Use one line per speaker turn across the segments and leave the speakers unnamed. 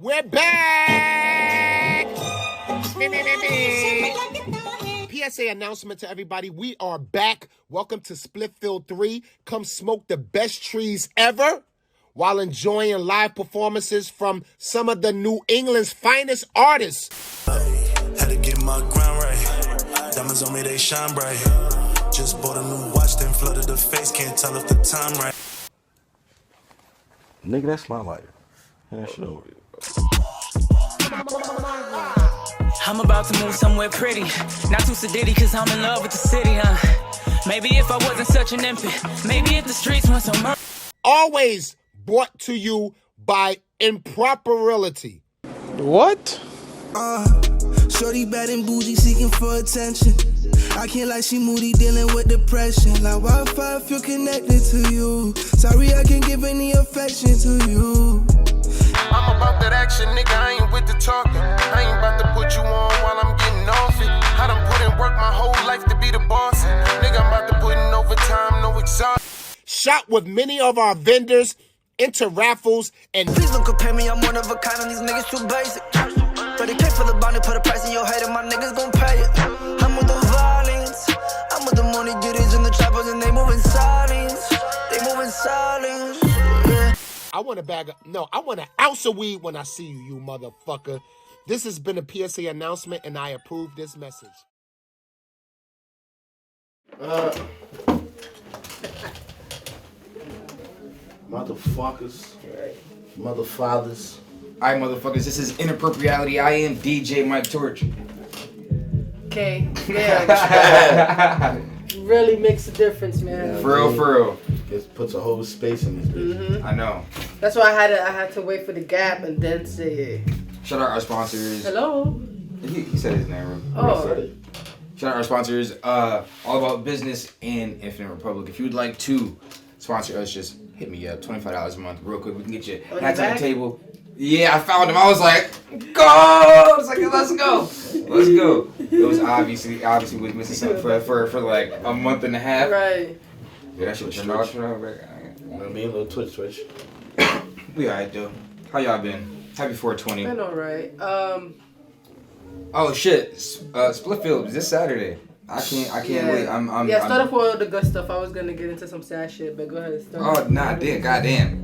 We're back! PSA announcement to everybody. We are back. Welcome to Spliffield III. Come smoke the best trees ever while enjoying live performances from some of the New England's finest artists.
Had to get my ground right. Diamonds on me, they shine bright. Just bought a new watch, then flooded the face. Can't tell if the time right.
Nigga, that's my life. That shit over.
I'm about to move somewhere pretty. Not too sedity, cause I'm in love with the city, Maybe if I wasn't such an infant. Maybe if the streets weren't so much.
Always brought to you by Inappropreality.
What?
Shorty bad and bougie, seeking for attention. I can't lie, she moody, dealing with depression. Like Wi-Fi, feel connected to you. Sorry, I can't give any affection to you. I'm about that action, nigga, I ain't with the talking. I ain't about to put you on while I'm getting off it. I done put in work my whole life to be the boss. Nigga, I'm about to put in overtime, no exhaust.
Shop with many of our vendors, enter raffles, and
please don't compare me, I'm one of a kind and these niggas too basic. But they pay for the bounty, put a price in your head and my niggas gon' pay it. I'm with the violence, I'm with the money getters and the choppers and they moving silence. They moving silence, yeah.
I want an ounce of weed when I see you, you motherfucker. This has been a PSA announcement and I approve this message.
Motherfuckers. Motherfathers.
Alright, motherfuckers, this is Inappropreality. I am DJ Mike Torch.
Okay, yeah. Really makes a difference, man.
For real.
Just puts a whole space in this bitch.
I know.
That's why I had to wait for the gap and then say it.
Shout out our sponsors.
Hello?
He said his name.
Oh.
Shout out our sponsors. All About Business and Infinite Republic. If you would like to sponsor us, just hit me up. $25 a month, real quick. We can get you hats on the table. Yeah, I found him. I was like, go! I was like, let's go. It was obviously we was missing something for like a month and a half.
Right.
Yeah, that shit turned off. You know
what I mean? A little twitch.
We alright though. How y'all been? Happy 420.
Been alright.
Oh shit. Spliffield this Saturday. I can't wait. I'm
start off with all the good stuff. I was gonna get into some sad shit, but go ahead.
Oh nah, goddamn.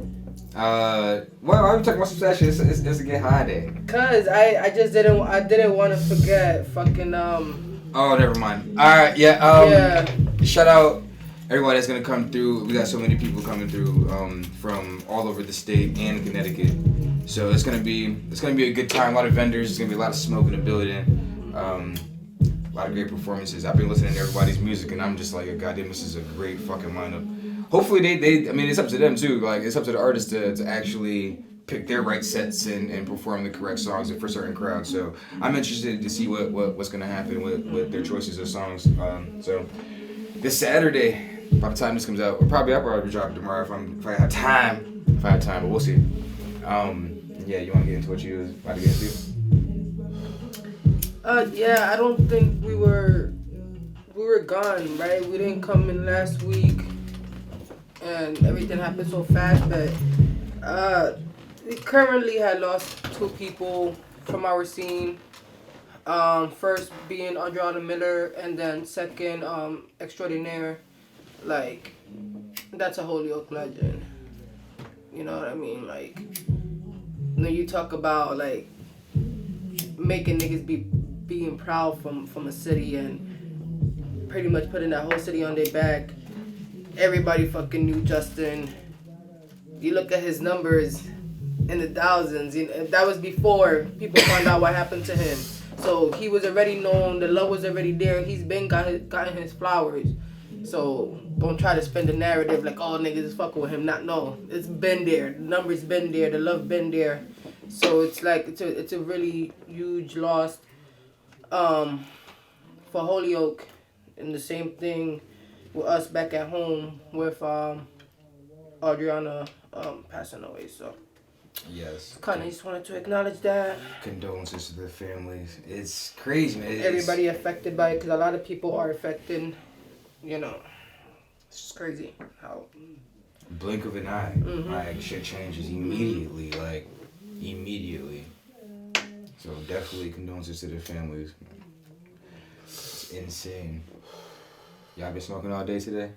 Why are we talking about some sad shit? It's a get high day.
Cause I didn't want to forget fucking
Oh, never mind. All right, yeah. Shout out everybody that's gonna come through. We got so many people coming through from all over the state and Connecticut. So it's gonna be a good time. A lot of vendors. It's gonna be a lot of smoke in the building. A lot of great performances. I've been listening to everybody's music and I'm just like, goddamn, this is a great fucking lineup. Hopefully I mean, it's up to them too. Like, it's up to the artists to actually pick their right sets and perform the correct songs for certain crowds. So I'm interested to see what's gonna happen with their choices of songs. So this Saturday, by the time this comes out, I'll probably be dropping tomorrow if I have time. But we'll see. Yeah, you wanna get into what you was about to get into?
Yeah, I don't think we were gone, right? We didn't come in last week. And everything happened so fast, but we currently had lost 2 people from our scene. First being Adriana Miller, and then second, Extraordinaire. Like, that's a Holyoke legend. You know what I mean? Like, when you talk about like making niggas being proud from a city and pretty much putting that whole city on their back. Everybody fucking knew Justin. You look at his numbers in the thousands. You know, that was before people found out what happened to him. So he was already known. The love was already there. He's been gotten his flowers. So don't try to spin the narrative like, oh, niggas is fucking with him. No, it's been there. The numbers been there. The love been there. So it's like it's a really huge loss for Holyoke. And the same thing with us back at home with Adriana passing away. So
yes,
kind of just wanted to acknowledge that.
Condolences to the families. It's crazy, man.
Everybody affected by it, because a lot of people are affected. You know, it's just crazy how
blink of an eye, like shit changes immediately. Like immediately. So definitely condolences to their families. It's insane. Y'all been smoking all day today?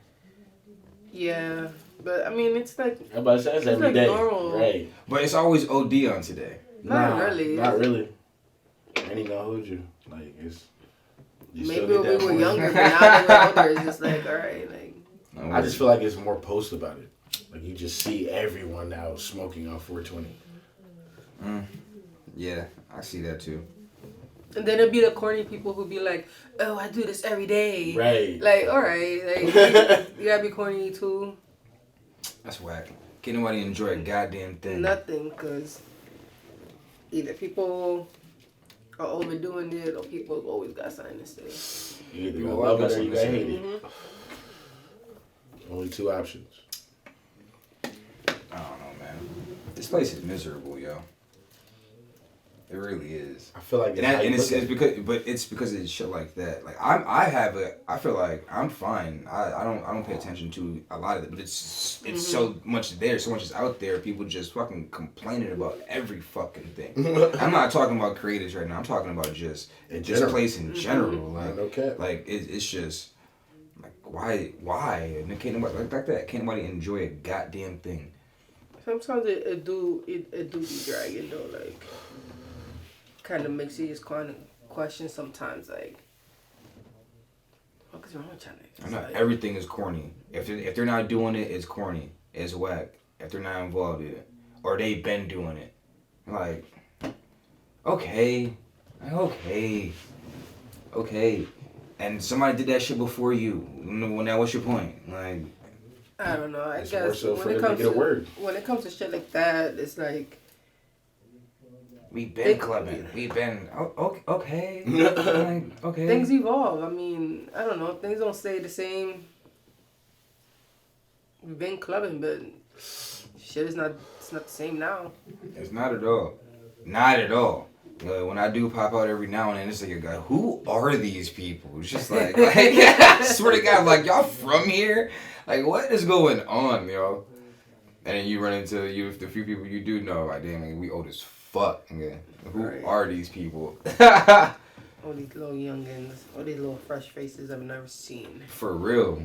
Yeah, but I mean, it's like
I'm about to say it's every
like
day.
normal.
Right.
But it's always OD on today.
Not really.
Not really. I ain't even gonna hold you. Like, it's... You
Maybe
still
when
get
we
that
were
more.
younger, but now that we're older, it's just like, all right, like.
I just feel like it's more posts about it. Like, you just see everyone now smoking on 420.
Yeah, I see that too.
And then it'd be the corny people who be like, oh, I do this every day.
Right.
Like, all right, like, you gotta be corny too.
That's whack. Can't nobody enjoy a goddamn thing.
Nothing, because either people are overdoing it or people always got something to say.
You either gonna love it or you gonna hate it. Only two options.
I don't know, man. This place is miserable, yo. It really is.
I feel like
it's because it's shit like that. Like I feel like I'm fine. I don't pay attention to a lot of it, but it's so much there, so much is out there. People just fucking complaining about every fucking thing. I'm not talking about creators right now. I'm talking about just this place in general. Like,
okay.
Like it's just like why? And can't nobody like that. Can't nobody enjoy a goddamn thing. Sometimes
it do be dragging though, like. Kind of makes you just kind of question sometimes, like, what is wrong with y'all niggas?
I know
like,
everything is corny. If they're not doing it, it's corny. It's whack. If they're not involved in it, or they've been doing it, like, okay, and somebody did that shit before you. When that, what's your point? Like,
I don't know. I
it's
guess
more so
when
for
it
them to
comes
get a word.
When it comes to shit like that, it's like.
We've been clubbing. We've been okay. Like, okay.
Things evolve. I mean, I don't know. Things don't stay the same. We've been clubbing, but shit is not. It's not the same now.
It's not at all. Not at all. When I do pop out every now and then, it's like a guy. Who are these people? It's just like I swear to God, like y'all from here? Like what is going on, yo? And then you run into the few people you do know. Like damn, like, we old as fuck. Okay. Who are these people?
All these little youngins, all these little fresh faces I've never seen.
For real.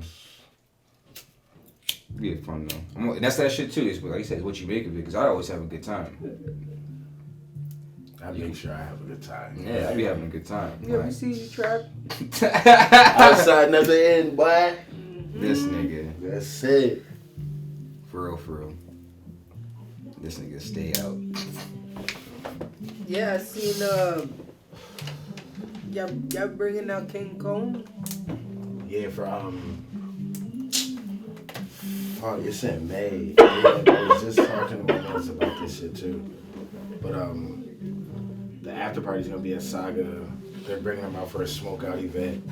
Be fun though. And that's that shit too. It's like you said, it's what you make of it. Because I always have a good time.
I make sure I have a good time.
Yeah, I be having a good time.
You ever see you trap?
Outside never end, boy.
This nigga.
That's it.
For real. This nigga stay out.
Yeah, I seen y'all bringing out King Kong.
Yeah, for oh, it's in May. Yeah, I was just talking to my notes about this shit too. But the after party's gonna be at Saga. They're bringing them out for a smoke out event.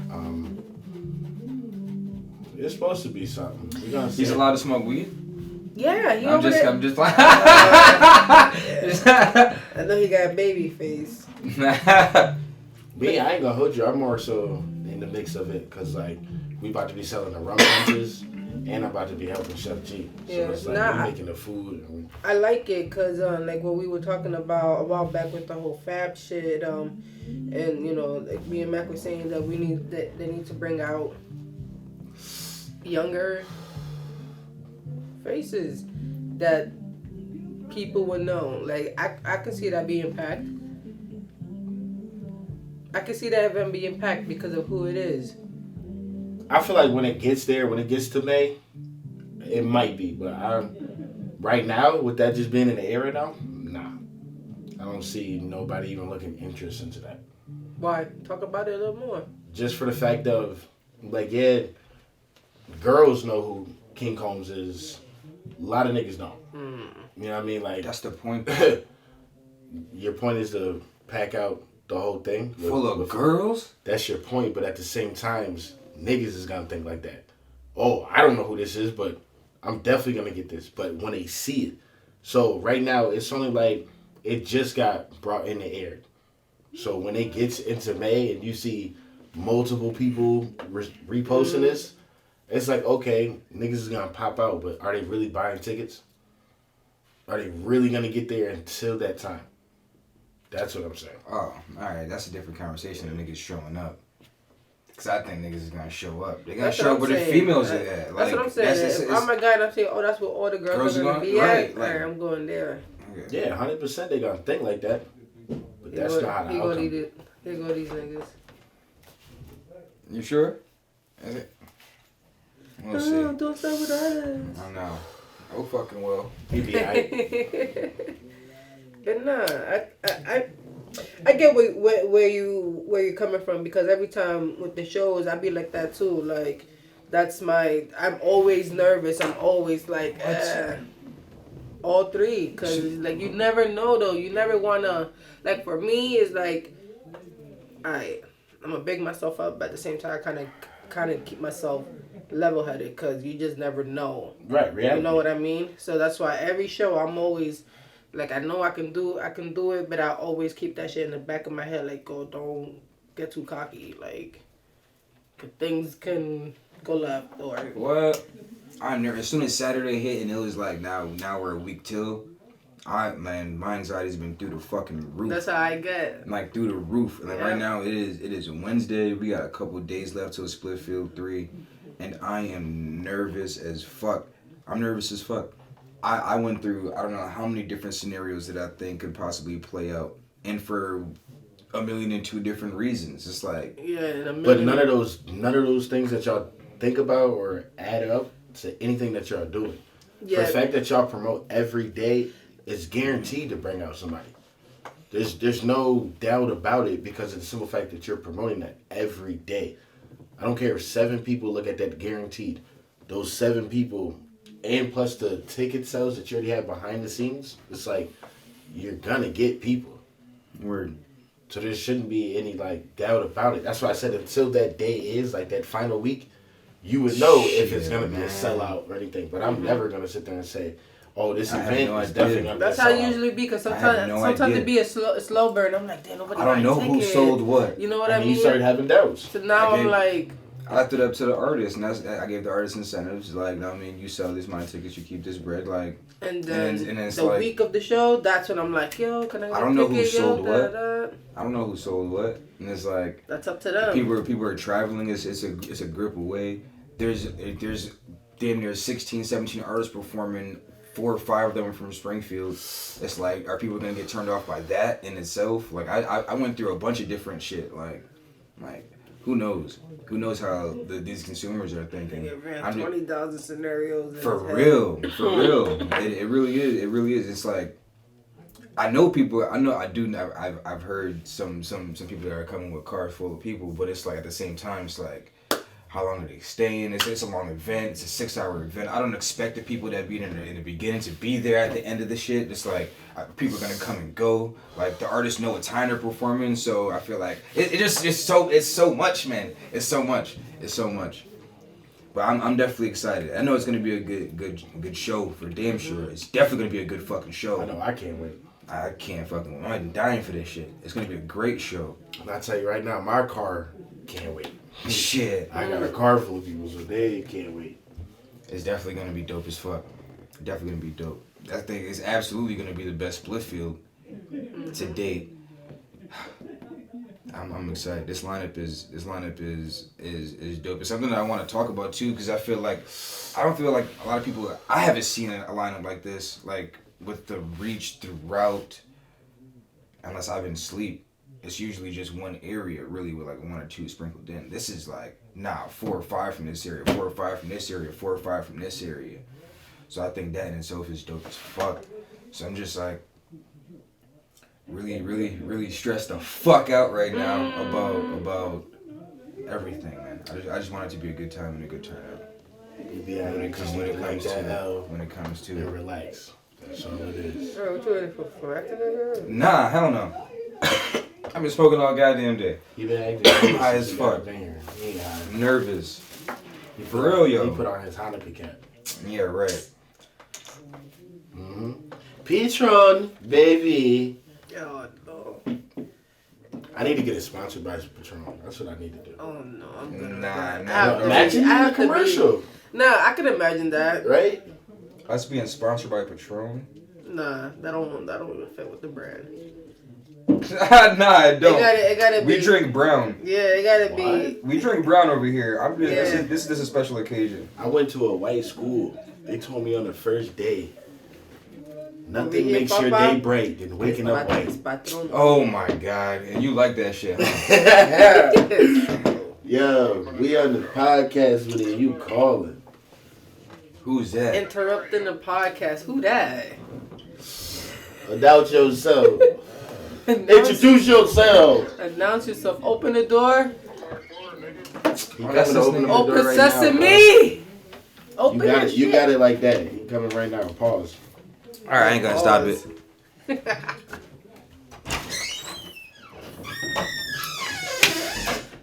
It's supposed to be something. We're gonna see.
He's allowed to smoke weed?
Yeah,
I'm just like.
I know he got a baby face.
Me, I ain't gonna hold you. I'm more so in the mix of it because like we about to be selling the rum punches and I'm about to be helping Chef G. So
Yeah,
it's like we making the food.
I like it because like what we were talking about a while back with the whole fab shit. And you know, like me and Mac were saying that they need to bring out younger faces that people would know. Like I can see that being packed. I can see that event being packed because of who it is.
I feel like when it gets there, when it gets to May, it might be. But right now, with that just being in the air right now, nah. I don't see nobody even looking interest into that.
Why? Talk about it a little more.
Just for the fact of, like, yeah, girls know who King Combs is. A lot of niggas don't. You know what I mean? Like
That's the point.
Your point is to pack out the whole thing
Full of girls?
That's your point, but at the same time, niggas is gonna think like that. Oh, I don't know who this is, but I'm definitely gonna get this. But when they see it, so right now it's only like it just got brought in the air. So when it gets into May and you see multiple people reposting this, it's like okay, niggas is gonna pop out, but are they really buying tickets? Are they really gonna get there until that time? That's what I'm saying.
Oh, alright, that's a different conversation than niggas showing up. Cause I think niggas is gonna show up. They gotta show up where the females are at.
That's what I'm saying. If I'm a guy and I'm saying, oh, that's where all the girls are gonna be at, right, I'm going there.
Okay. Yeah, 100% they gonna think like that. But that's not how the outcome.
Here go these niggas.
You sure? Is it? We'll see.
Don't start with us.
I know. Oh fucking well.
He be alright.
But nah, I get where you're coming from, because every time with the shows I be like that too. Like I'm always nervous. I'm always like all three, cause like you never know though. You never wanna, like, for me it's like I'm gonna big myself up, but at the same time I kind of keep myself level-headed, cause you just never know.
Right, reality.
You know what I mean? So that's why every show I'm always like, I know I can do it, but I always keep that shit in the back of my head, like, oh, don't get too cocky, like, things can go left or.
What? I never. As soon as Saturday hit and it was like now we're a week till. My anxiety's been through the fucking roof.
That's how I get.
Like through the roof. Like right now it is Wednesday. We got a couple days left till Spliffield III, and I am nervous as fuck. I'm nervous as fuck. I went through, I don't know how many different scenarios that I think could possibly play out, and for 1,002 different reasons. It's like,
but none of those things that y'all think about or add up to anything that y'all doing. Yeah. The fact that y'all promote every day is guaranteed to bring out somebody. There's no doubt about it, because of the simple fact that you're promoting that every day. I don't care if 7 people look at that, guaranteed. Those 7 people, and plus the ticket sales that you already have behind the scenes, it's like you're gonna get people.
Word.
So there shouldn't be any like doubt about it. That's why I said until that day is, like that final week, you would know if it's gonna be a sellout or anything. But I'm never gonna sit there and say, oh, this event is definitely gonna be a sellout.
That's how it usually be, because sometimes it be a slow burn. I'm like, damn, nobody.
I don't know who sold what.
You know what I mean?
You started having doubts.
So now I'm like,
I left it up to the artist, and I gave the artist incentives. Like, I mean, you sell this amount of tickets, you keep this bread. Like,
and then the like, week of the show, that's when I'm like, yo, can I get
I don't know who sold what. I don't know who sold what, and it's like
that's up to them.
People are traveling. It's a grip away. There's damn near 16, 17 artists performing. 4 or 5 of them are from Springfield. It's like, are people gonna get turned off by that in itself? Like, I went through a bunch of different shit. Like, who knows? Who knows how these consumers are thinking?
20,000 scenarios.
For real. It really is. It really is. It's like, I've heard some people that are coming with cars full of people, but it's like at the same time, it's like, how long are they staying? It's a long event. It's a 6-hour event. I don't expect the people that be in the beginning to be there at the end of the shit. It's like people are gonna come and go. Like the artists know what time they're performing, so I feel like it's so much, man. It's so much. But I'm definitely excited. I know it's gonna be a good show for damn sure. It's definitely gonna be a good fucking show.
I know. I can't wait.
I can't fucking wait. I'm dying for this shit. It's gonna be a great show.
And I tell you right now, my car can't wait.
Shit.
I got a car full of people, so they can't wait.
It's definitely gonna be dope as fuck. Definitely gonna be dope. That thing is absolutely gonna be the best Spliffield to date. I'm excited. This lineup is dope. It's something that I want to talk about too, because I don't feel like a lot of people. I haven't seen a lineup like this, like with the reach throughout. Unless I've been asleep. It's usually just one area, really, with like 1 or 2 sprinkled in. This is like, 4 or 5 from this area, 4 or 5 from this area, 4 or 5 from this area. So I think that in itself is dope as fuck. So I'm just like, really stressed the fuck out right now about everything, man. I just want it to be a good time and a good turnout.
Yeah, when it comes to
it,
relax. That's all it is.
Bro, what you ready for acting?
Nah, hell no. I've been smoking all goddamn day.
You been acting
high as fuck. Nervous. For real, yo.
He put on his Hanukkah cap.
Yeah, right.
Mm-hmm. Patron, baby.
Yo, no.
I need to get it sponsored by Patron. That's what I need to do.
Oh no, I'm good.
Nah.
Imagine a commercial.
Nah, I can imagine that.
Right?
Us being sponsored by Patron.
Nah, that don't even fit with the brand.
Nah, it don't.
It gotta be.
We drink brown.
Yeah, it gotta be.
We drink brown over here. This is a special occasion.
I went to a white school. They told me on the first day, nothing makes your day bright than waking up white.
Oh my God. And you like that shit, huh?
Yo, we on the podcast with it. You calling.
Who's that?
Interrupting the podcast. Who that?
Announce yourself. Introduce yourself.
Announce yourself. Open the door.
Open
sesame. Open it.
You got it like that. He coming right now. Pause.
All right, I ain't gonna stop it.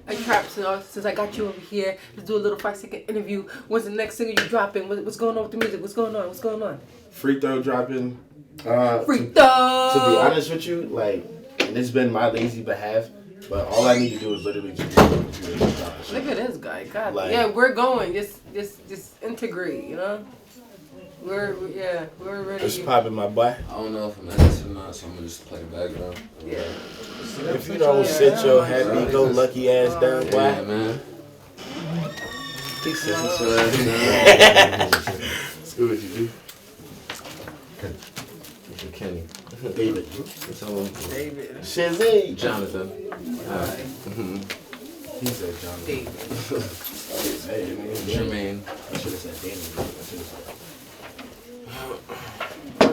Hey, Traps, since I got you over here, let's do a little 5-second interview. When's the next single you dropping? What's going on with the music? What's going on?
Free throw dropping.
Free throw.
To be honest with you, like, and it's been my lazy behalf, but all I need to do is literally just drop it.
Look at this guy. God,
like,
yeah, we're going. Just integrate. You know, we're ready.
It's popping, my boy.
I don't know if I'm editing or not, so I'm gonna just play the background.
Yeah.
If you don't sit your happy-go-lucky ass down, boy.
Yeah, man. He said sit your ass down.
Screw what you do.
Kenny.
David.
David.
Shizzy.
Jonathan.
He said Jonathan.
David.
Hey, man.
Jermaine.
I should have said Danny.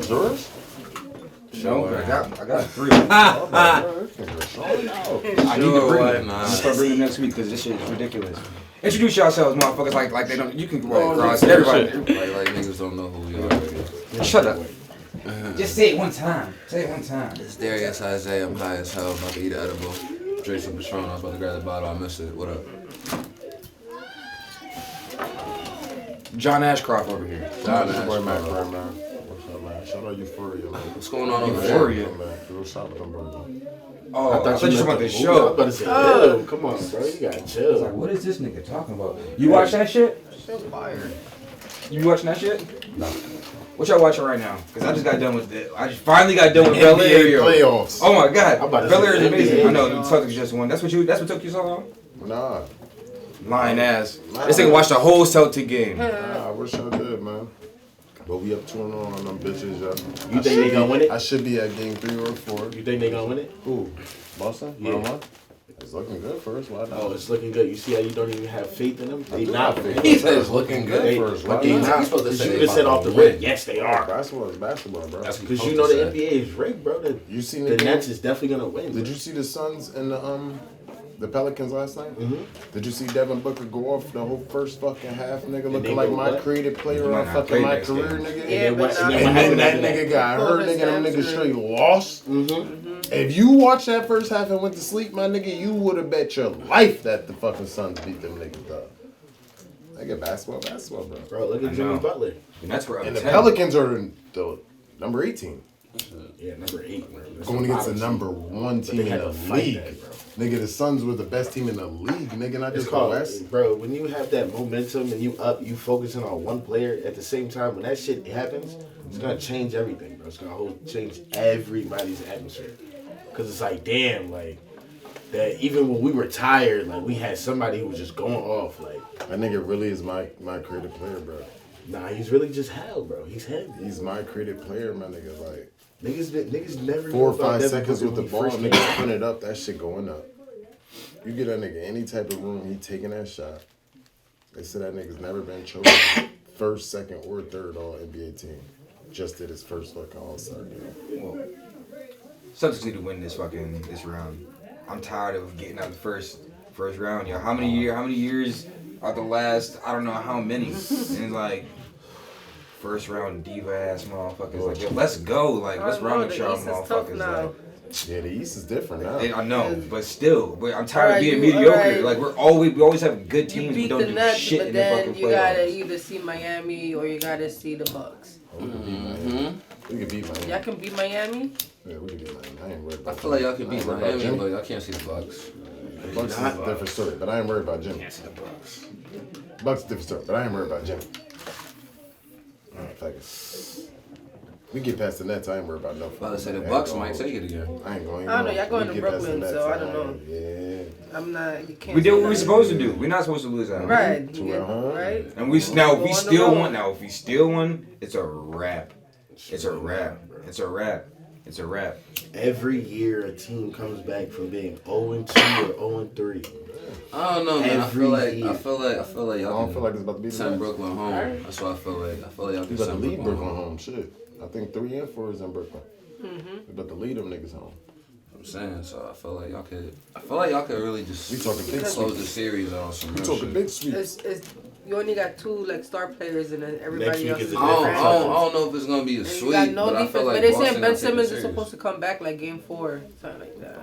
Yours?
No, I got 3. I need to bring it. Start bringing it next week because this shit is ridiculous. Introduce yourselves, motherfuckers. Like they don't. You can go across everybody.
Like niggas don't know who we are.
Shut up. Just say it one time.
It's Darius Isaiah. I'm high as hell. About to eat an edible. Drink some Patron. I was about to grab the bottle. I missed it. What up?
John Ashcroft over here.
John
Boy, man.
Ashcroft.
What's up, man? Shout out Euphoria, man.
What's going on over
Euphoria.
there?
Man, do a shot with them, bro.
Oh, I thought you were talking about the
I was
show.
about to say, yo, come on, bro. You gotta
I was
chill.
like, what is this nigga talking about? You watch that shit?
So fired.
You watching that shit? No. What y'all watching right now? Because I just got done with it. I just finally got done with Bel Air.
NBA playoffs.
Oh my God.
I'm about to
Bel Air
say
is amazing.
NBA.
I know, the Celtics just won. That's what took you so long?
Nah.
Lying ass. This nigga watched the whole Celtic game.
Nah, I wish I did, man. But we up 2-0 on them bitches, yo.
You think they gonna win it?
I should be at game 3 or 4.
You think they gonna win it?
Who? Boston?
Yeah.
Round 1? It's looking good for us. Why not?
Oh, it's looking good. You see how you don't even have faith in them? They
do
not.
have faith.
He said it's looking good
They,
for us.
but
Why
they
not?
not.
He's supposed to
Because
say
you
they
could have said
about
off the
to
rip.
win.
Yes, they are.
Basketball is basketball, bro.
That's what
Because
he's
you know the
supposed to say.
NBA is rigged, bro.
You seen
The
the game?
Nets is definitely gonna win.
Did you see the Suns and the Pelicans last night?
Mm-hmm.
Did you see Devin Booker go off the whole first fucking half, nigga,
they
looking like
go
my
what?
creative player
Might
on
not
fucking
play
my
next
career,
game.
nigga?
Yeah,
And then what
but
happened
And then that
after
nigga got
Pulled
hurt,
his
nigga, them niggas
hamstring.
straight lost.
Mm-hmm.
If you watched that first half and went to sleep, my nigga, you would have bet your life that the fucking Suns beat them niggas up. Nigga, basketball, bro.
Bro, look at
I
Jimmy
know.
Butler.
And that's where
And the Pelicans are the number 18.
Yeah, number 8, bro. That's
Going against the
bottom
number 1
But
team
they
in
had
the
to fight
league.
that, bro.
Nigga, the Suns were the best team in the league, nigga, not
It's
just the
called,
West.
bro, when you have that momentum and you focusing on one player at the same time, when that shit happens, it's gonna change everything, bro. It's gonna change everybody's atmosphere. Cause it's like, damn, like, that even when we were tired, like, we had somebody who was just going off, like,
That nigga really is my creative player, bro.
nah, he's really just hell, bro. He's heavy.
He's my creative player, my nigga. Like,
Niggas never
4 or
knew about
5
Devin
seconds
Booker
with the
when he
ball,
first
nigga
came.
spin it up, that shit going up. You get that nigga any type of room, he taking that shot. They said that nigga's never been chosen first, second, or third all NBA team. Just did his first fucking All-Star game.
Well, Celtics need to win this round. I'm tired of getting out the first round, yo. How many years out the last? I don't know how many. And it's like first round diva ass motherfuckers. Like, yo, let's go. Like, let's run with y'all motherfuckers. Like,
Yeah, the East is different now.
I know, but still, I'm tired
Alright,
of being
you-
mediocre.
alright.
Like, we always have good
You
teams,
beat
but
the
don't do
Nets,
shit
but
in the
then
fucking
you gotta
playoffs.
either see Miami or you gotta see the Bucks.
We could beat Miami.
Y'all can beat Miami.
Yeah, we could beat Miami. I ain't worried
I
about
feel like y'all
Jimmy.
could
I
beat
ain't worried about
Miami,
Jimmy.
but y'all can't see the Bucks.
The Bucks is a different story, but I ain't worried about Jimmy. Bucks is a different story, but I ain't worried about Jimmy. Alright, fuck it. We get past the Nets, I ain't worried about nothing.
About to say the Bucks might take it again.
I ain't going.
I don't know. Y'all going to
We get past the
Brooklyn,
Nets,
so I don't know.
Yeah.
I'm not. You can't.
We did
say
what we were
nothing.
supposed to do. We're not supposed to lose out.
Right.
To at home.
Right.
And we now if we
Go on the
still
road.
won, now if we still won, it's a wrap. It's a wrap. It's a wrap. It's a wrap.
Every year a team comes back from being 0-2 or 0-3.
I don't know, man. I feel like y'all
I don't feel like it's about to be the
send
Nets.
Brooklyn home. That's what I feel like. I feel like y'all can
We about to
send
lead
Brooklyn
Brooklyn
home.
home. Shit. I think 3 and 4 is in Brooklyn. We about to lead them niggas home.
I'm saying, so I feel like y'all could. I feel like y'all could really just
We talking big
close
sweep.
the series on some
We
real
talking
shit.
big sweep.
It's you only got 2 like star players and then everybody
week
else.
is a
I don't,
different
I don't know if it's gonna be a
And you
sweep,
got no
but I
defense,
feel like
but they
Boston
saying Ben
gonna take
Simmons
the
is
series.
supposed to come back like game 4, something like that.
I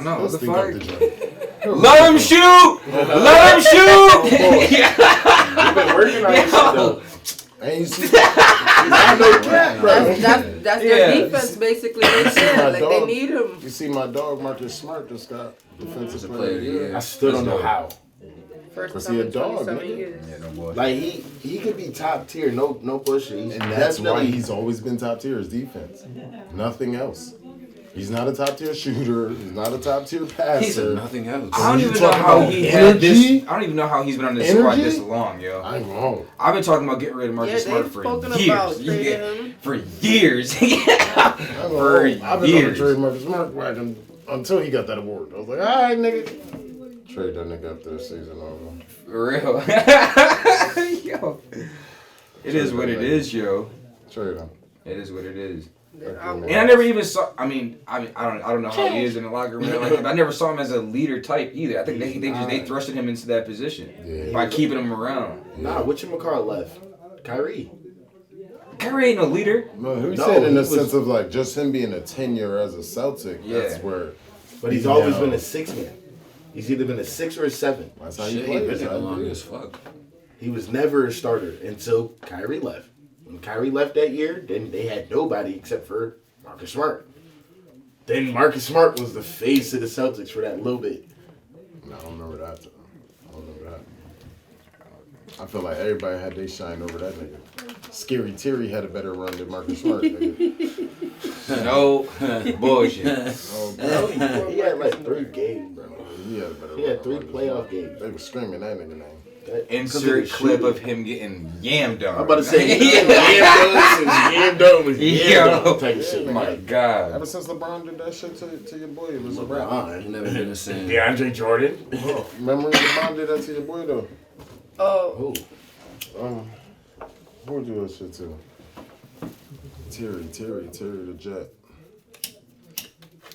know,
Let's
what the
think up
fuck?
the joint.
Let him shoot! Let him shoot!
We've been working on this shit though.
And you see,
That's
Yeah.
their defense basically. They said
my
like they
dog.
need him.
you see my dog Marcus Smart just got defensive
Player
player
of
of
the
the year.
I still don't know how.
First
Was
time
he a
in
dog,
27
nigga?
years.
Yeah, no boy.
Like he could be top tier, no bullshit. He's
And that's why
definitely-
he's always been top tier, his defense. Nothing else. He's not a top tier shooter. He's not a top tier
He said
passer.
nothing else.
I don't
you
even know
talking
how
about
he had this.
energy?
I don't even know how he's been on this squad
Energy?
this long, yo.
I ain't wrong.
I've been talking about getting rid of Marcus
Yeah,
Smart
they've
for
spoken
years.
about trading him.
For years.
I ain't
For
gonna- I've been on the
years.
trade Marcus Smart wagon until he got that award. I was like, all right, nigga. Trade that nigga after the season over.
For real. Yo. It is what it is, yo.
Trade him.
It is what it is.
I'm-
And I never even saw. I don't know how he is in the locker room. Like, I never saw him as a leader type either. I think they thrusted him into that position by keeping him around.
Nah, whatchamacallit left? Kyrie.
Kyrie ain't no leader.
No, he
No,
said in
he
the
was-
sense of like just him being a tenure as a Celtic.
Yeah.
That's where.
But he's
Yeah.
always been a 6 man. He's either been a 6 or a 7.
That's how you
Shit,
play.
he been
That's
there
how you
long
do
as
it.
fuck.
He was never a starter until Kyrie left. When Kyrie left that year, then they had nobody except for Marcus Smart. Then Marcus Smart was the face of the Celtics for that little bit.
No, I don't remember that. Though. I don't remember that. I feel like everybody had they shine over that nigga. Scary Terry had a better run than Marcus Smart. Nigga.
No bullshit.
Oh, bro.
He had like 3 games, bro.
He had a better
He had
run
3
than Marcus
playoff
Smart.
games.
They were screaming that nigga name.
Insert clip of him getting yammed on.
I'm about to say, yam dome is yam
Yo.
dome type of shit.
Oh my God.
Ever since LeBron did that shit to your boy, it was a wrap.
LeBron.
He never been the same.
DeAndre Jordan.
Remember when LeBron did that to your boy though?
Oh,
Who would do that shit to? Terry the Jet.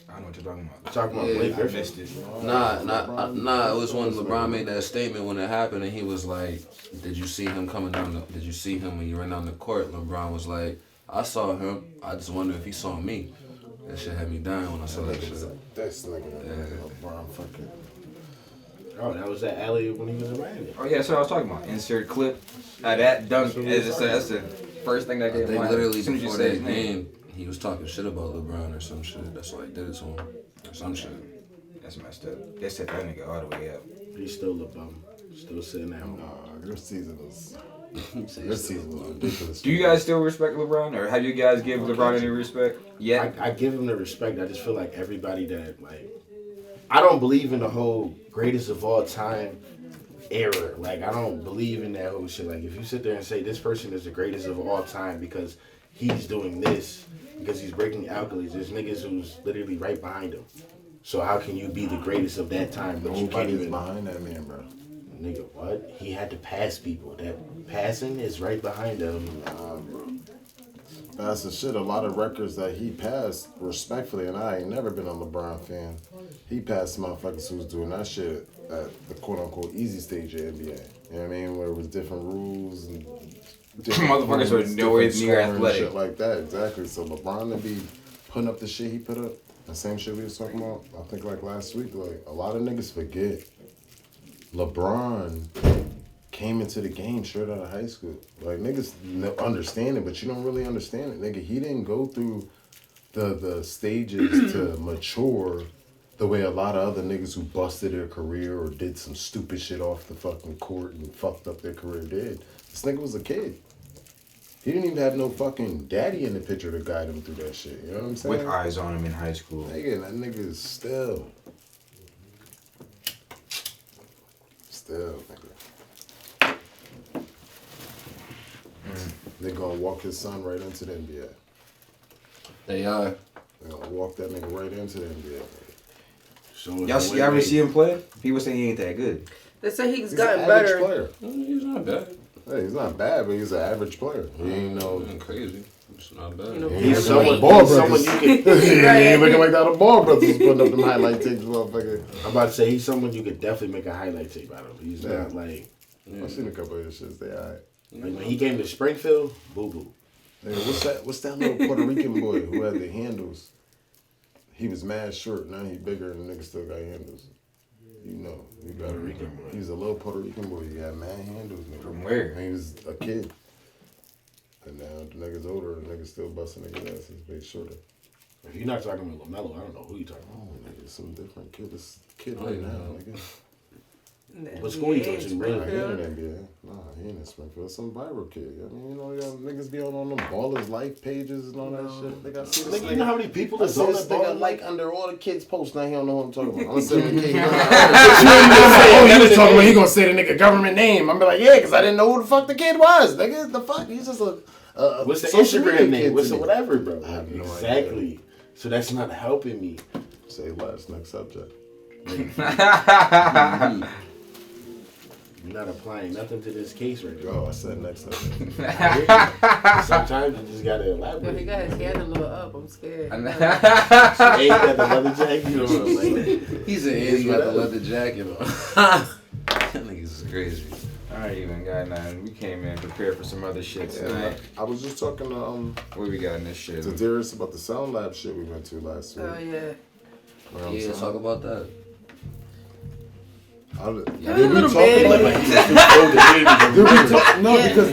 I don't know what you're talking about.
Talking about
Yeah,
Blake
I
Griffin.
missed it.
Nah. It was when LeBron made that statement when it happened, and he was like, "Did you see him coming down? Did you see him when you ran down the court?" LeBron was like, "I saw him. I just wonder if he saw me." That shit had me dying when I saw that shit.
This nigga, LeBron fucking.
Oh, that was that alley when he was in Miami.
Oh yeah, that's what I was talking about. Insert clip. That dunk that's the first thing that
I
came to
think
mind.
literally
As soon as you
before
said
that
his name.
game, he was talking shit about LeBron or some shit. That's why he did it to him. Or some shit.
That's messed up. They set that nigga all the way up.
He's still a bum. Still sitting at home.
Your season was. This season was ridiculous.
Do you guys still respect LeBron, or have you guys give LeBron any respect yet?
I give him the respect. I just feel like everybody that I don't believe in the whole greatest of all time era. Like I don't believe in that whole shit. Like if you sit there and say this person is the greatest of all time because he's doing this, because he's breaking alkalis, there's niggas who's literally right behind him. So how can you be the greatest of that time? But you can't
Nobody's
even.
behind that man, bro.
Nigga, what? He had to pass people. That passing is right behind him.
Nah, bro. That's the shit. A lot of records that he passed, respectfully, and I ain't never been a LeBron fan. He passed motherfuckers who was doing that shit at the quote-unquote easy stage of NBA. You know what I mean? Where it was different rules and different
Motherfuckers were
points,
nowhere
different
near
scoring,
athletic.
shit like that, exactly. So LeBron to be putting up the shit he put up, the same shit we was talking about, I think like last week, like a lot of niggas forget LeBron came into the game straight out of high school. Like niggas understand it, but you don't really understand it, nigga. He didn't go through the stages to mature the way a lot of other niggas who busted their career or did some stupid shit off the fucking court and fucked up their career did. This nigga was a kid. He didn't even have no fucking daddy in the picture to guide him through that shit. You know what I'm saying?
With eyes on him in high school.
Nigga, that nigga is still, nigga. They gonna walk his son right into the NBA.
They are.
They gonna walk that nigga right into the NBA.
So
Y'all ever see him play? People say he ain't that good.
They say he's
He's an
gotten
average
better.
player.
He's not bad.
Hey, he's not bad, but he's an average player. He ain't no.
Nothing crazy. It's not bad.
You know,
He's
he's
someone.
someone-
Ball
someone
brothers.
you can.
He ain't looking like that. The Ball brothers is putting up them highlight tapes, motherfucker.
I'm about to say he's someone you could definitely make a highlight tape out of. He's
Yeah.
not like
I've seen a couple of his shits. They alright.
when he came to Springfield, boo boo.
Nigga, what's that little Puerto Rican boy who had the handles? He was mad short. Now he bigger and the nigga still got handles. You know, he Puerto Rican boy. He's a little Puerto Rican boy. He got mad handles, nigga.
From where?
And he was a kid. And now the nigga's older and the nigga's still busting niggas' asses, but he's shorter.
If you're not talking about LaMelo, I don't know who you're talking
Oh,
about.
nigga, some different kid. This kid right now, nigga.
What school you go to?
Nah,
Really?
he ain't in NBA. Nah, he ain't in Springfield. Some viral kid. I mean, you know, y'all niggas be on them Ballers Life pages and all that shit. They got see this
Nigga, you know how many people
I
is
see
on
this
that
nigga
ball?
like under all the kids' posts. Now he don't know what I'm talking about. I'm gonna send him a kid. Oh, he was talking about he gonna say the nigga government name. I'm be like, yeah, because I didn't know who the fuck the kid was. Nigga, the fuck? He's just a
What's the
social media
Instagram name?
kid
What's
to
the
me.
whatever, bro?
I have no
Exactly. So that's not helping me.
Say less. Next subject.
You're not applying nothing to this case right now.
Oh, I said next subject.
Sometimes you just gotta
Yo,
elaborate.
he got his hand a little up. I'm scared.
Ain't got the leather jacket, you know what I'm like.
He's an he got the leather jacket on. That niggas is crazy.
I ain't even got nothing. We came in prepared for some other shit tonight.
I was just talking to
What we got in this shit?
Darius about the Sound Lab shit we went to last week.
Oh, yeah.
You know what I'm
Yeah,
saying?
talk about that.
Did we talk about it? No, because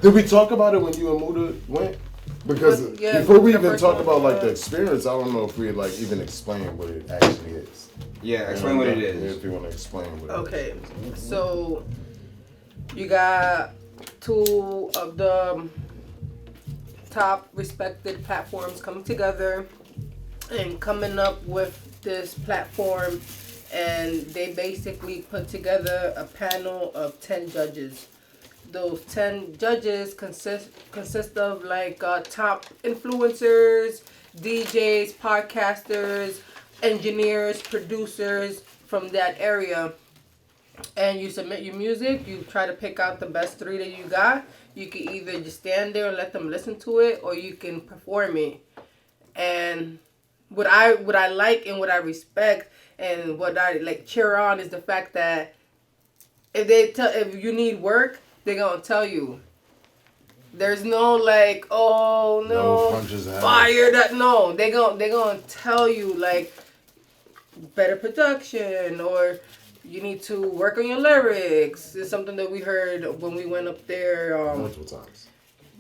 did we talk about it when you and Muda went? Because
Yeah,
before we
the
even
first
talk
one,
about like the experience, I don't know if we like even explain what it actually is.
Yeah, explain what it
Yeah,
is.
if you want to explain what
Okay,
it is.
so you got two of the top respected platforms coming together and coming up with this platform, and they basically put together a panel of 10 judges. Those 10 judges consist of like top influencers, DJs, podcasters, engineers, producers from that area. And you submit your music, you try to pick out the best 3 that you got. You can either just stand there and let them listen to it, or you can perform it. And what I like and what I respect and what I like cheer on is the fact that if you need work, they're gonna tell you. There's no like, oh no, fire that. No, they gonna tell you like better production, or you need to work on your lyrics. It's something that we heard when we went up there.
Multiple times.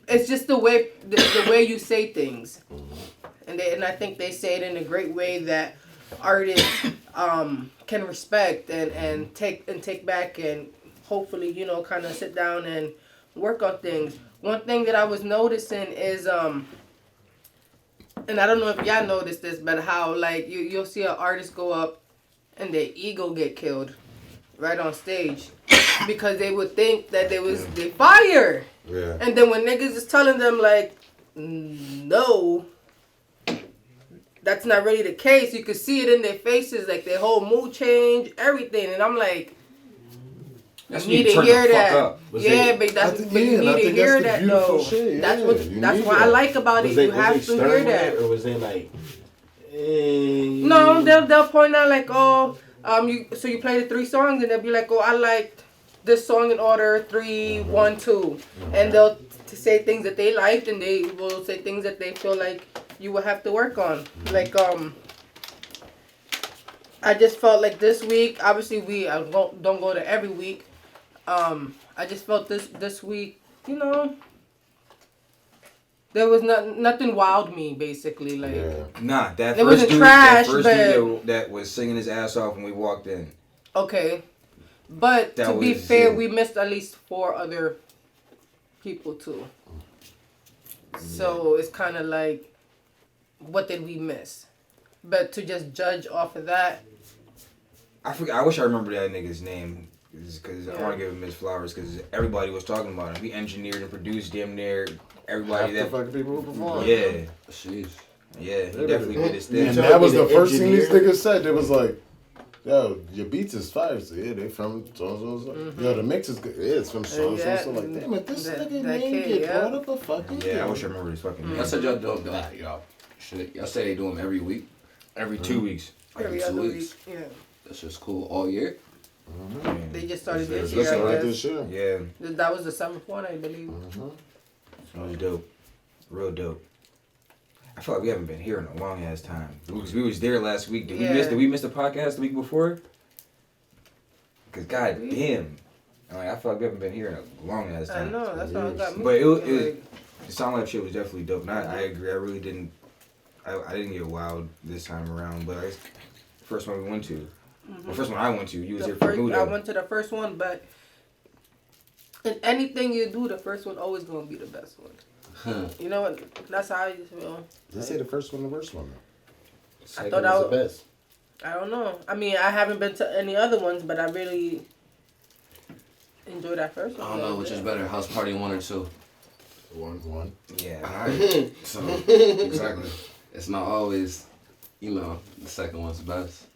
It's just the way the way you say things, and I think they say it in a great way that artists can respect and take back, and hopefully kind of sit down and work on things. One thing that I was noticing is and I don't know if y'all noticed this, but how like you'll see an artist go up and their ego get killed right on stage because they would think that they fire.
Yeah.
And then when niggas is telling them like, no, that's not really the case, you could see it in their faces, like their whole mood change, everything. And I'm like,
That's
you need
when you
to
turn
hear
the fuck
that.
up.
Yeah, but you need to hear that though. That's what I like about it. You have to hear that.
Or was they like,
No, they'll point out like, oh, you play the 3 songs, and they'll be like, oh, I liked this song in order 3, 1, 2, and they'll say things that they liked, and they will say things that they feel like you will have to work on. Like I just felt like this week, obviously we don't go to every week. I just felt this week, there was nothing wowed me basically. Like
Nah, that
it
first
wasn't
dude,
trash,
dude that was singing his ass off when we walked in.
okay, but
That
to be
was
fair,
it.
we missed at least 4 other people too. So it's kind of like, what did we miss? But to just judge off of that.
I wish I remember that nigga's name. Because I want to give him his flowers. Because everybody was talking about him. He engineered and produced damn near everybody
Half the fucking people who performed.
Yeah.
Jeez.
Yeah, he definitely did his thing.
And that was the first thing these niggas said. It was like, yo, your beats is fire. So yeah, they from so. Yo, the mix is good. Yeah, it's from so. Like, damn it, this nigga name get brought up a fucking
I wish I remember his fucking name.
Y'all said y'all don't do that, y'all. Shit, y'all say they do them every week?
Every 2 weeks.
Every
2
other
weeks.
week. Yeah.
That's just cool all year.
They just started this
Listen,
year, I
right
guess.
this year.
Yeah.
That was the 7th one, I believe.
That was dope. Real dope. I feel like we haven't been here in a long ass time. We was there last week. Did we miss the podcast the week before? Cause goddamn, I feel like we haven't been here in a long ass time.
I know, that's what got me.
But
thinking,
the Sound Lab shit was definitely dope. And I agree. I really didn't. I didn't get wowed this time around. But the first one we went to, the first one I went to, you was here for Muda.
I went to the first one, but in anything you do, the first one always gonna be the best one. You know what? That's how I just feel.
They say the first one, the worst one.
I thought I was
the best.
I don't know. I mean, I haven't been to any other ones, but I really enjoyed that first one.
I don't know which is better, House Party 1 or 2.
One.
Yeah.
So exactly. It's not always, the second one's best.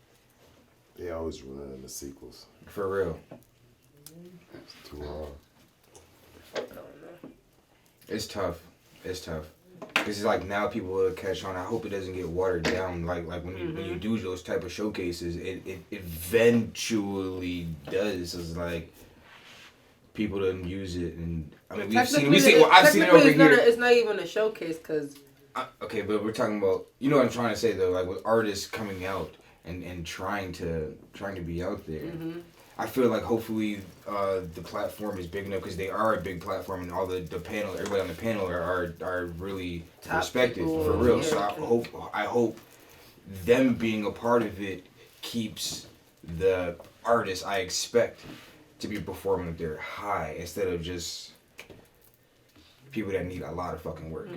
They always run in the sequels.
For real.
It's too hard.
I don't know.
It's tough. Because it's like now people will catch on. I hope it doesn't get watered down. Like when you do those type of showcases, it eventually does. It's like people don't use it, and I mean I've seen it over here.
It's not even a showcase because.
Okay, but we're talking about what I'm trying to say though. Like with artists coming out and trying to be out there. I feel like hopefully the platform is big enough because they are a big platform and all the panel, everybody on the panel are really
top
respected
people,
for real.
Yeah.
So I hope them being a part of it keeps the artists I expect to be performing up there high instead of just people that need a lot of fucking work.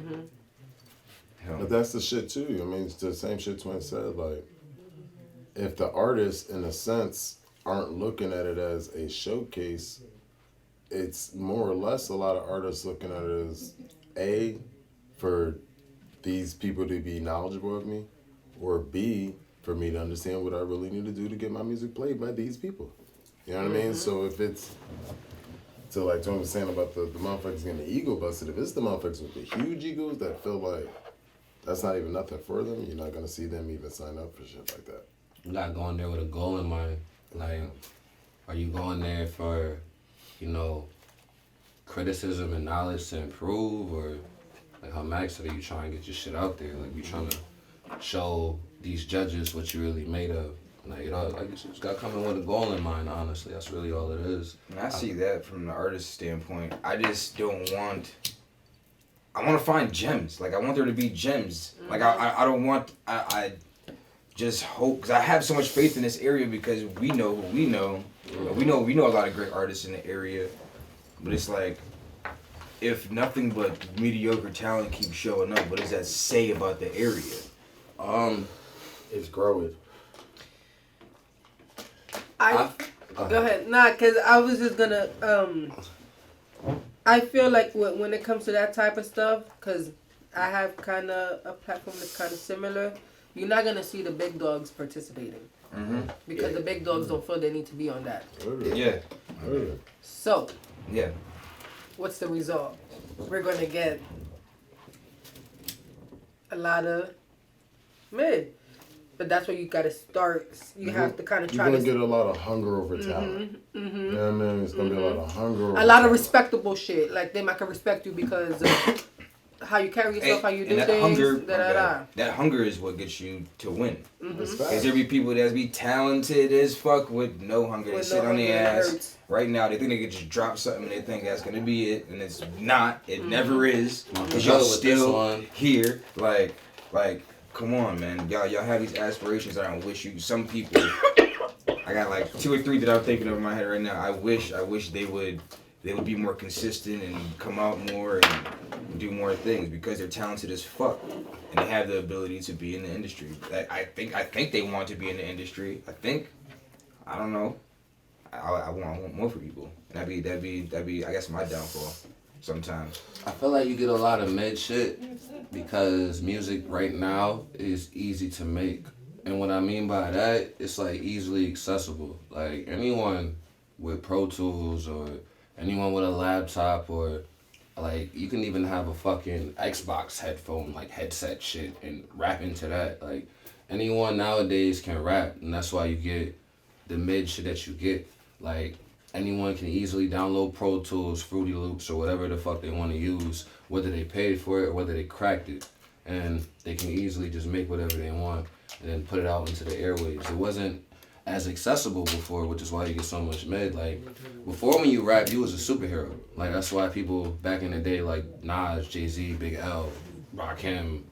But that's the shit too. I mean, it's the same shit Twin said. Like, if the artists, in a sense, aren't looking at it as a showcase, it's more or less a lot of artists looking at it as A, for these people to be knowledgeable of me, or B, for me to understand what I really need to do to get my music played by these people. You know what I mean? So if it's, so like Tom was saying about the motherfuckers getting the ego busted, if it's the motherfuckers with the huge egos that feel like that's not even nothing for them, you're not going to see them even sign up for shit like that.
You're not going there with a goal in mind. Like, are you going there for, criticism and knowledge to improve, or like how Max said, are you trying to get your shit out there? Like, you trying to show these judges what you really made of? Like, you just got to come in with a goal in mind. Honestly, that's really all it is.
And I see that from the artist standpoint. I just don't want. I want to find gems. Like, I want there to be gems. Like, I don't want. I just hope, because I have so much faith in this area because we know who we know. We know a lot of great artists in the area, but it's like, if nothing but mediocre talent keeps showing up, what does that say about the area?
It's growing.
Go ahead. Nah, because I was just gonna I feel like when it comes to that type of stuff, because I have kind of a platform that's kind of similar, you're not going to see the big dogs participating. Because the big dogs don't feel they need to be on that.
Yeah.
So,
yeah.
What's the result? We're going to get a lot of mid. But that's where you got to start. You have to kind of try to...
You're going to get a lot of hunger over talent. You know what I mean? It's going to be a lot of hunger over
a lot of respectable shit. Like, they might can respect you because of how you carry yourself, how you do
that
things.
Hunger,
that
hunger is what gets you to win.
Because
there be people that be talented as fuck with no hunger. They sit on their ass. Right now, they think they could just drop something and they think that's going to be it. And it's not. It never is. Because y'all still here. Like... Come on, man. Y'all have these aspirations that I wish you... Some people... I got like 2 or 3 that I'm thinking of in my head right now. I wish they would be more consistent and come out more and do more things because they're talented as fuck and they have the ability to be in the industry. I think they want to be in the industry. I don't know. I want more for people. And that'd be I guess my downfall sometimes.
I feel like you get a lot of mid shit because music right now is easy to make. And what I mean by that, it's like easily accessible. Like anyone with Pro Tools or anyone with a laptop or like you can even have a fucking Xbox headphone like headset shit and rap into that. Like anyone nowadays can rap, and that's why you get the mid shit that you get. Like anyone can easily download Pro Tools, Fruity Loops, or whatever the fuck they want to use, whether they paid for it or whether they cracked it, and they can easily just make whatever they want and then put it out into the airwaves. It wasn't as accessible before, which is why you get so much mid. Like before, when you rap, you was a superhero. Like that's why people back in the day, like Nas, Jay-Z, Big L, Rakim,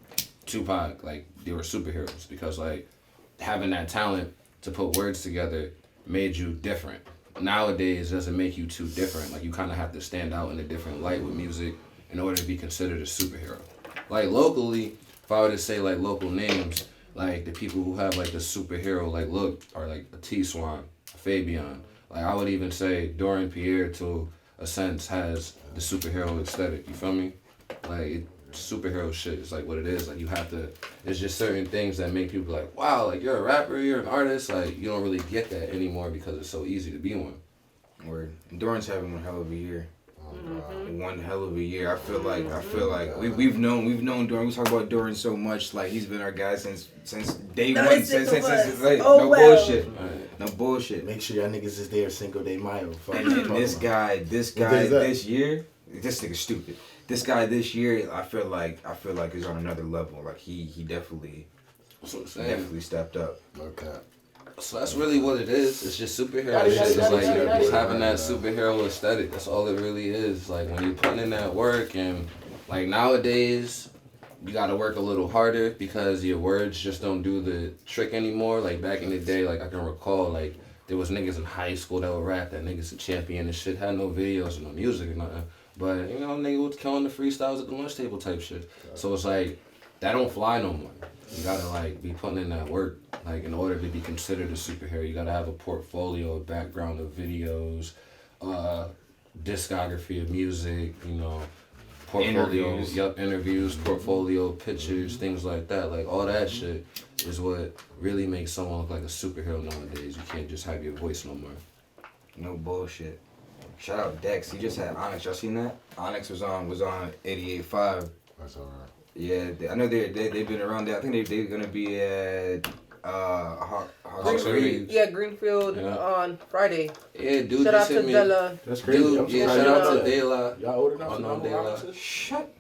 Tupac, like they were superheroes because like having that talent to put words together made you different. Nowadays, it doesn't make you too different. Like you kind of have to stand out in a different light with music in order to be considered a superhero. Like locally, if I were to say like local names, like the people who have like the superhero like look are like a T-Swan, a Fabian. Like I would even say Dorian Pierre to a sense has the superhero aesthetic. You feel me? Like superhero shit is like what it is. Like you have to. There's just certain things that make people like, wow, like you're a rapper, you're an artist. Like you don't really get that anymore because it's so easy to be one.
Word. Dorian's having one hell of a year. One hell of a year. I feel like we've known Dorian. We talk about Dorian so much. Like he's been our guy since day one. Since like, no bullshit. No bullshit.
Make sure y'all niggas is there Cinco de Mayo.
And this guy this year, this nigga's stupid. This guy this year, I feel like is on another level. Like he definitely stepped up.
Okay.
So that's really what it is. It's just superhero shit. It's like just having that superhero aesthetic. That's all it really is. Like when you're putting in that work and like nowadays, you gotta work a little harder because your words just don't do the trick anymore. Like back in the day, like I can recall like there was niggas in high school that would rap that niggas a champion and shit, had no videos or no music or nothing. But you know, nigga was killing the freestyles at the lunch table type shit. So it's like that don't fly no more. You gotta like be putting in that work. Like in order to be considered a superhero, you gotta have a portfolio, a background of videos, discography of music, you know, portfolio, interviews, portfolio, pictures, things like that. Like all that shit is what really makes someone look like a superhero nowadays. You can't just have your voice no more.
No bullshit. Shout out Dex. He just had Onyx. Y'all seen that? Onyx was on 88.5.
That's alright.
Yeah, I know they've been around there. I think they're gonna be at
Greenfield.
Yeah, Greenfield on Friday.
Yeah, dude,
shout out to Della.
That's crazy.
Dude, shout out to Dela.
Y'all old enough
Oh,
to
no,
know
Dela.
Shut.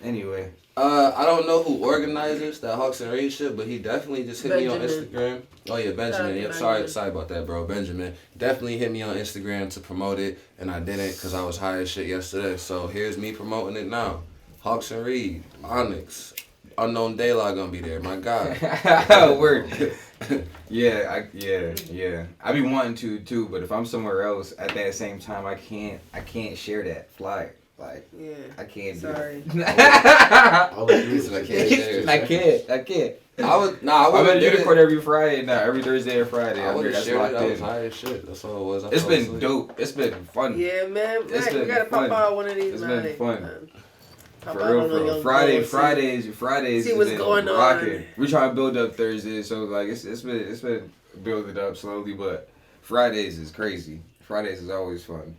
Anyway.
I don't know who organizes that Hawks and Rays shit, but he definitely just hit me on
Benjamin.
Instagram. Oh yeah, Benjamin. Yep, sorry about that, bro. Benjamin definitely hit me on Instagram to promote it, and I didn't because I was high as shit yesterday. So here's me promoting it now. Hawks and Reed, Onyx, Unknown Daylight gonna be there. My God.
Word. Yeah. I be wanting to too, but if I'm somewhere else at that same time, I can't share that flyer. Like,
Yeah.
I can't.
Sorry.
All the reason I can't share it.
I can't.
I would.
I'm at Unicorn every Friday now, every Thursday or Friday.
I would have
That's
shared
locked
it. I was
in.
high as shit. That's all it was.
It's been dope. It's been fun.
Yeah, man.
It's
Mac, we
been
gotta
fun.
pop out one of these
It's
nights.
been fun.
Man. Pop
For
out
real,
on the
for real.
young
Fridays
See
has
what's
been
going on.
rocking. We try to build up Thursdays, so like it's been building up slowly, but Fridays is crazy. Fridays is always fun.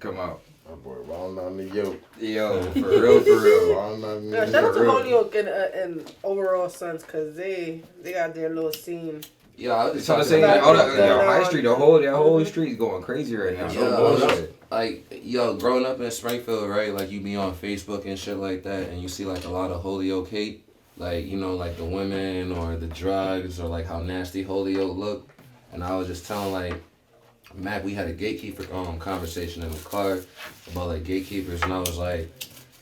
Come out.
My boy, rolling on the yoke.
Yo, for real.
Rolling on the
Yeah, shout out to
real.
Holyoke and Overall Sons, cause they got their little scene.
Yeah, I was
It's
just
trying to say
Back
all
up,
that High
down.
Street, that whole street's going crazy right now.
Yeah,
No bullshit.
like, yo, growing up in Springfield, right? Like, you be on Facebook and shit like that, and you see, like, a lot of Holyoke hate. Like, you know, like, the women or the drugs or, like, how nasty Holyoke look. And I was just telling, like, Mac, we had a gatekeeper conversation in the car about, like, gatekeepers, and I was like,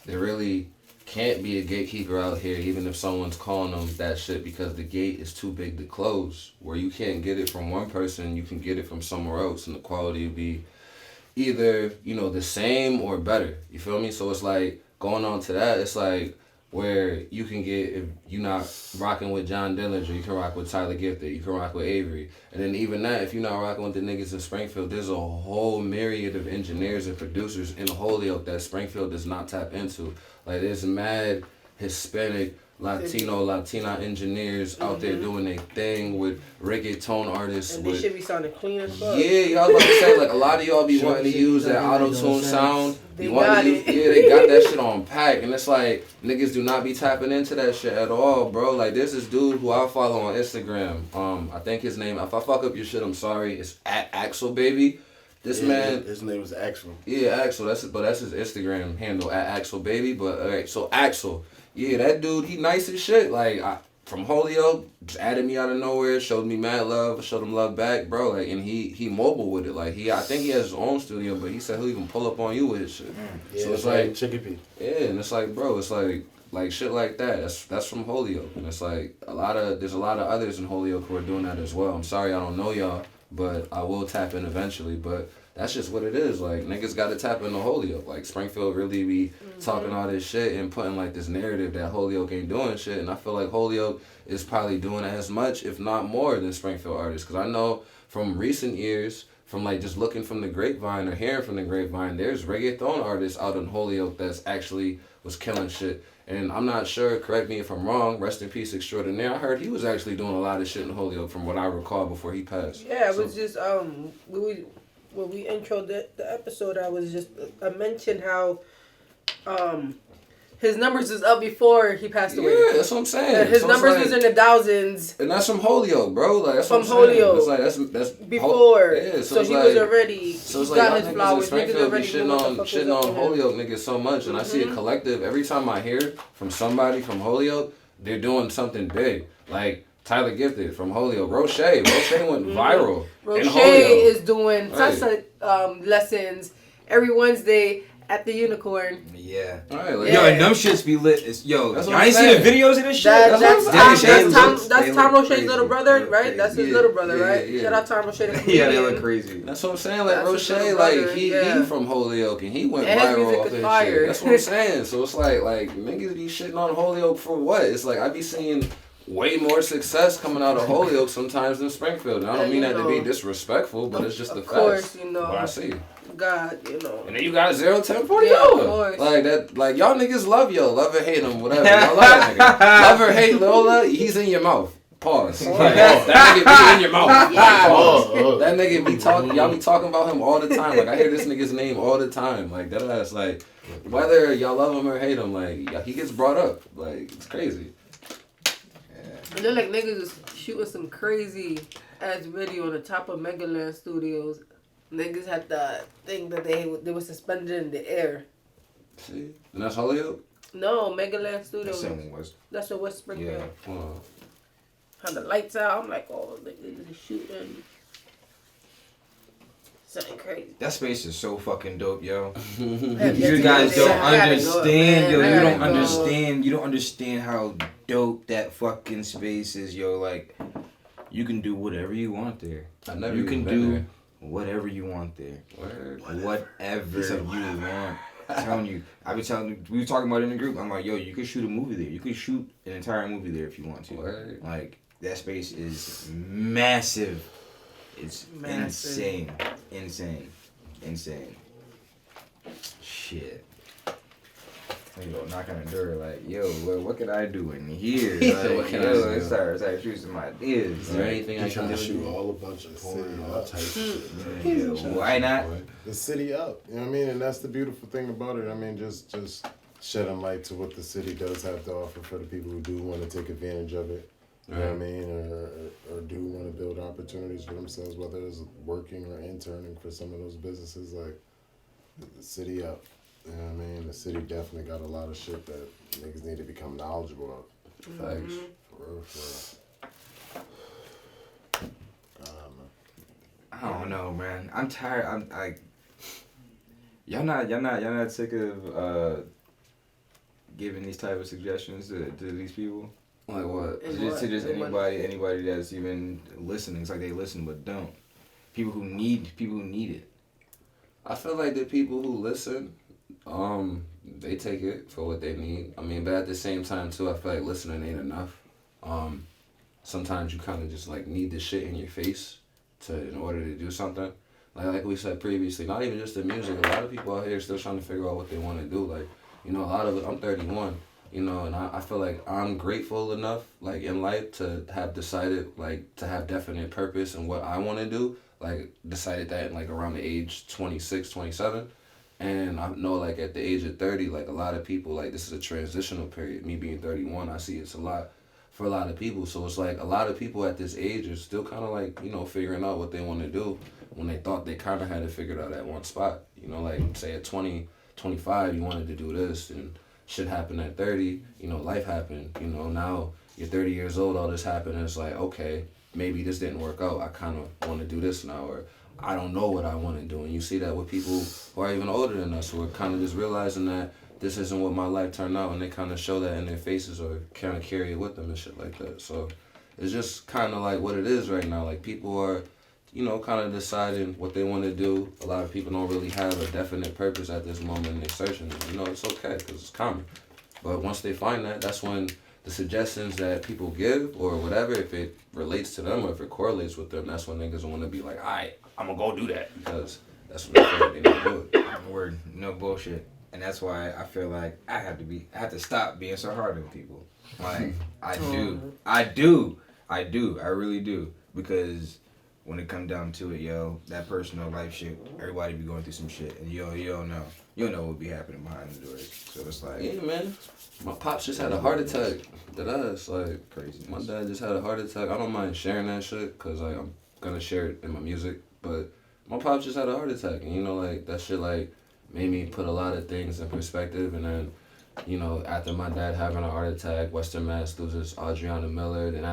there really can't be a gatekeeper out here, even if someone's calling them that shit, because the gate is too big to close. Where you can't get it from one person, you can get it from somewhere else, and the quality will be either, the same or better. You feel me? So it's like, going on to that, it's like, where you can get, if you're not rocking with John Dillinger, you can rock with Tyler Gifted, you can rock with Avery. And then even that, if you're not rocking with the niggas in Springfield, there's a whole myriad of engineers and producers in Holyoke that Springfield does not tap into. Like, there's mad Hispanic, Latina engineers out there doing their thing with reggaeton artists.
And they should be sounding clean as fuck.
Yeah, y'all about to say, like, a lot of y'all be wanting to use that auto-tune sound. They got that shit on pack. And it's like, niggas do not be tapping into that shit at all, bro. Like, there's this dude who I follow on Instagram. I think his name, if I fuck up your shit, I'm sorry. It's @Axel Baby. This man,
his name is Axel.
Yeah, Axel. That's his Instagram handle, @Axel Baby. But all right, so Axel. Yeah, that dude, he nice as shit. Like, from Holyoke, just added me out of nowhere, showed me mad love, showed him love back, bro. Like, and he mobile with it. Like, I think he has his own studio, but he said he'll even pull up on you with his shit.
Yeah,
so it's like
Chicopee.
Yeah, and it's like, bro, it's like shit like that. That's from Holyoke, and it's like there's a lot of others in Holyoke who are doing that as well. I'm sorry I don't know y'all, but I will tap in eventually. But that's just what it is. Like, niggas got to tap into Holyoke. Like, Springfield really be talking all this shit and putting, like, this narrative that Holyoke ain't doing shit. And I feel like Holyoke is probably doing as much, if not more, than Springfield artists. Because I know from recent years, from, like, just looking from the grapevine or hearing from the grapevine, there's reggaeton artists out in Holyoke that's actually was killing shit. And I'm not sure, correct me if I'm wrong, rest in peace extraordinaire. I heard he was actually doing a lot of shit in Holyoke from what I recall before he passed.
Yeah, it was just, when we introed the episode, I mentioned how his numbers was up before he passed away.
Yeah, that's what I'm saying.
His numbers was in the thousands.
And that's from Holyoke, bro. Like, that's
from
what I'm saying.
Holyoke.
It's like that's
before.
Yeah,
so he was already.
So it's
got
like
his flowers.
Springfield be shitting on Holyoke niggas so much, and I see a collective every time I hear from somebody from Holyoke, they're doing something big. Like Tyler Gifted from Holyoke, Roche went viral.
Roche is doing salsa lessons every Wednesday at the Unicorn.
Yeah.
Right, like,
yo, and them shits be lit. Y'all ain't
saying.
seen the videos of this shit?
That's Tom Roche's little brother, right? That's his little brother, right?
Yeah.
Shout out Tom Roche.
Yeah, they look crazy.
That's what I'm saying. Like, Roche, like, he from Holyoke, and he went
and
viral off his shit. That's what I'm saying. So it's like niggas be shitting on Holyoke for what? It's like, I be seeing way more success coming out of Holyoke sometimes than Springfield. And I don't mean that to be disrespectful, but it's just the facts. Of
course,
what I see.
God,
And then you got 01040.
Yeah, of course.
Like that, like y'all niggas love or hate him, whatever. Y'all love that nigga. Love or hate Lola, he's in your mouth. Pause. Like, that nigga be in your mouth. Pause. That nigga be talking. Y'all be talking about him all the time. Like, I hear this nigga's name all the time. Like, that ass. Like, whether y'all love him or hate him, like, he gets brought up. Like, it's crazy.
And they're like niggas is shooting some crazy ass video on the top of Megaland Studios. Niggas had the thing that they were suspended in the air.
See? And that's Holyoke?
No, Megaland Studios. That's in West Springfield.
Yeah.
Had the lights out. I'm like, oh, niggas is shooting. Something crazy.
That space is so fucking dope, yo.
You
guys don't understand, yo. You don't
go.
understand. You don't understand how dope that fucking space is, yo. Like, you can do whatever you want there. You can do whatever you want there. Whatever you want. I'm telling you. We were talking about it in the group. I'm like, yo, you could shoot a movie there. You could shoot an entire movie there if you want to. Like, that space is massive. It's insane. Shit. You know, knock on the door like, yo, what can I do in here? Like,
what can I do?
Start shooting some ideas.
Is there anything I can do?
Shoot all a bunch of porn, all types of shit.
Yeah, why not?
The city up. You know what I mean? And that's the beautiful thing about it. I mean, just shedding light to what the city does have to offer for the people who do want to take advantage of it. You know what I mean? Or do want to build opportunities for themselves, whether it's working or interning for some of those businesses. Like, the city up. You know what I mean? The city definitely got a lot of shit that niggas need to become knowledgeable of.
Thanks.
For real.
I don't know, man. I'm tired. I'm like, y'all not sick of giving these type of suggestions to these people?
Like what?
To just anybody that's even listening. It's like they listen but don't. People who need it.
I feel like the people who listen, they take it for what they need. I mean, but at the same time too, I feel like listening ain't enough. Sometimes you kind of just like need the shit in your face in order to do something. Like we said previously, not even just the music. A lot of people out here are still trying to figure out what they want to do. Like, you know, a lot of it. I'm 31. You know, and I feel like I'm grateful enough, like, in life to have decided, like, to have definite purpose in what I want to do. Like, decided that, like, around the age 26, 27. And I know, like, at the age of 30, like, a lot of people, like, this is a transitional period. Me being 31, I see it's a lot for a lot of people. So it's like a lot of people at this age are still kind of, like, you know, figuring out what they want to do when they thought they kind of had it figured out at one spot. You know, like, say at 20, 25, you wanted to do this, and shit happened at 30, you know, life happened, you know, now you're 30 years old, all this happened, and it's like, okay, maybe this didn't work out, I kind of want to do this now, or I don't know what I want to do, and you see that with people who are even older than us, who are kind of just realizing that this isn't what my life turned out, and they kind of show that in their faces, or kind of carry it with them and shit like that. So it's just kind of like what it is right now, like people are, you know, kind of deciding what they want to do. A lot of people don't really have a definite purpose at this moment, and they're searching. You know, it's okay because it's common. But once they find that, that's when the suggestions that people give or whatever, if it relates to them or if it correlates with them, that's when niggas want to be like, all right, I'm going to go do that because that's when they feel like they need to do it.
Word, no bullshit. And that's why I feel like I have to stop being so hard on people. Like, I really do. Because when it comes down to it, yo, that personal life shit, everybody be going through some shit, and you don't know what be happening behind the doors. So it's like,
yeah, man, my pops just had a heart attack. That's like
crazy.
My dad just had a heart attack. I don't mind sharing that shit because like I'm gonna share it in my music, but my pops just had a heart attack, and you know, like that shit like made me put a lot of things in perspective. And then, you know, after my dad having a heart attack, Western Mass loses Adriana Miller. Then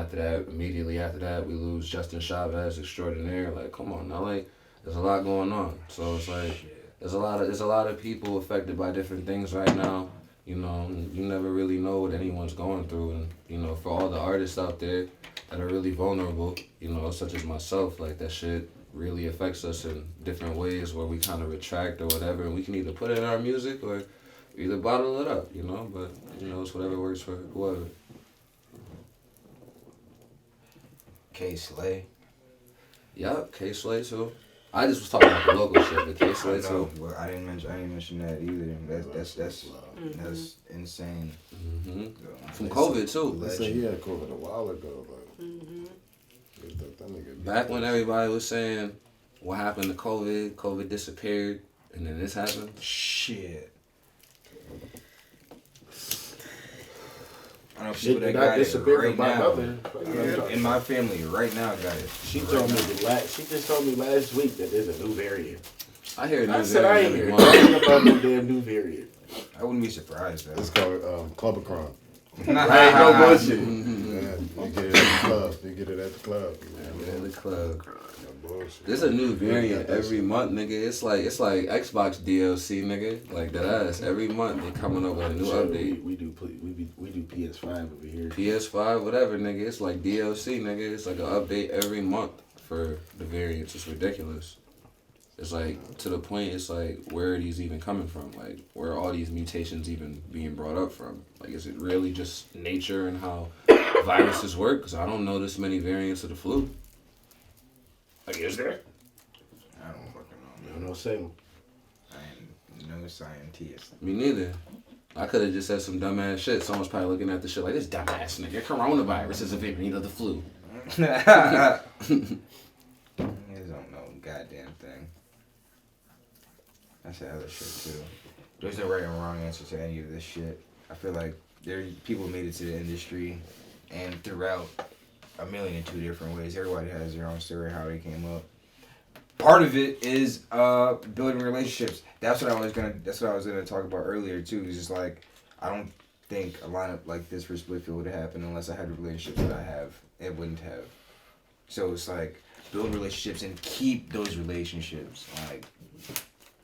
immediately after that, we lose Justin Chavez extraordinaire. Like, come on now, like, there's a lot going on. So it's like, there's a lot of people affected by different things right now. You know, you never really know what anyone's going through. And, you know, for all the artists out there that are really vulnerable, you know, such as myself, like, that shit really affects us in different ways where we kind of retract or whatever. And we can either put it in our music or either bottle it up, you know, but, you know, it's whatever works for whoever.
K-Slay.
Yup, K-Slay too. I just was talking about the local shit, but K-Slay too.
Well, I didn't mention that either. That's insane.
Mm-hmm. From COVID too.
They say he had COVID a while ago, but
back when everybody was saying what happened to COVID disappeared, and then this happened.
Shit. I know people that got it right now. In my family, right now, got it.
She just told me last week that there's a new variant.
I hear a new variant.
I said I ain't hear nothing about no damn new variant.
I wouldn't be surprised though.
It's called Clubacron.
Right, no bullshit.
You get it at the club. You get it at the club.
At the club.
No bullshit.
There's a new variant every month, nigga. It's like Xbox DLC, nigga. Like that ass. Every month they coming up with a new update.
We do PS5 over here.
PS5, whatever, nigga. It's like DLC, nigga. It's like an update every month for the variants. It's ridiculous. It's like, to the point, it's like, where are these even coming from? Like, where are all these mutations even being brought up from? Like, is it really just nature and how viruses work? Because I don't know this many variants of the flu. Like, is there?
I don't fucking know.
You don't know, say.
I am no scientist.
Me neither. I could have just said some dumbass shit. Someone's probably looking at the shit like, this dumbass nigga, coronavirus is a variant of the flu.
You guys don't know a goddamn thing. That's the other shit too. There's no right or wrong answer to any of this shit. I feel like people made it to the industry, and throughout 1,002 different ways. Everybody has their own story how they came up. Part of it is building relationships. That's what I was gonna talk about earlier too. It's just like, I don't think a lineup like this for Splitfield would have happened unless I had the relationships that I have. It wouldn't have. So it's like, build relationships and keep those relationships. Like,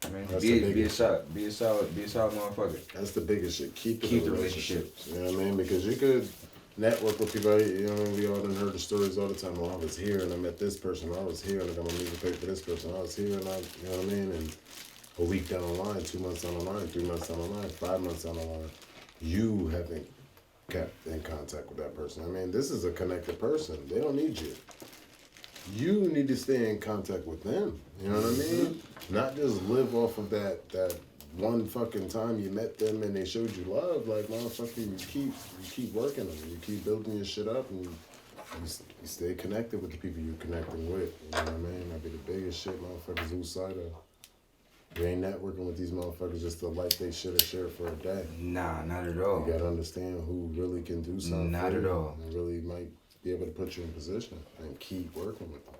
I mean, be a solid motherfucker.
That's the biggest shit. Keep
the relationships.
You know what I mean? Because you could network with people. You know, we all done heard the stories all the time. Well, I was here and I met this person. I was here and I got my music paid for this person. I was here and you know what I mean? And a week down the line, 2 months down the line, 3 months down the line, 5 months down the line, you haven't kept in contact with that person. I mean, this is a connected person. They don't need you. You need to stay in contact with them. You know what I mean? Not just live off of that one fucking time you met them and they showed you love. Like, motherfucker, you keep working them. You keep building your shit up and you stay connected with the people you're connecting with. You know what I mean? That'd be the biggest shit motherfuckers lose sight of. You ain't networking with these motherfuckers just to like they should have shared for a day.
Nah, not at all.
You gotta understand who really can do something.
Not at all.
And really might be able to put you in position and keep working with them.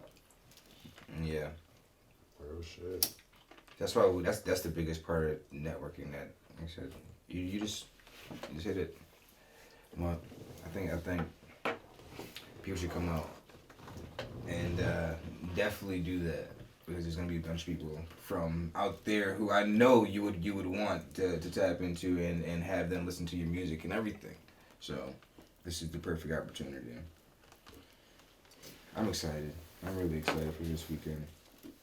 Yeah.
Real shit.
That's why that's the biggest part of networking. That like I said, you just hit it. Well, I think people should come out and definitely do that. Because there's gonna be a bunch of people from out there who I know you would want to tap into and have them listen to your music and everything. So this is the perfect opportunity. I'm excited. I'm really excited for this weekend.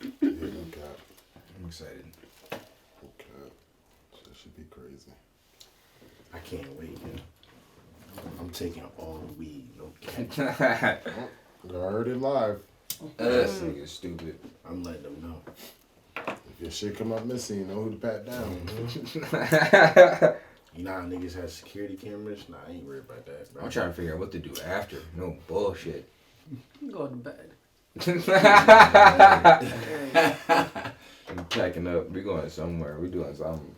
Yeah, okay.
I'm excited.
Okay. That should be crazy.
I can't wait, man. I'm taking all the weed, no cap.
I heard it live.
This nigga is stupid.
I'm letting them know.
If your shit come up missing, you know who to pat down.
You know how niggas have security cameras? Nah, I ain't worried about that, bro.
I'm trying to figure out what to do after. No bullshit.
Go to bed.
I'm packing up. We going somewhere. We doing something.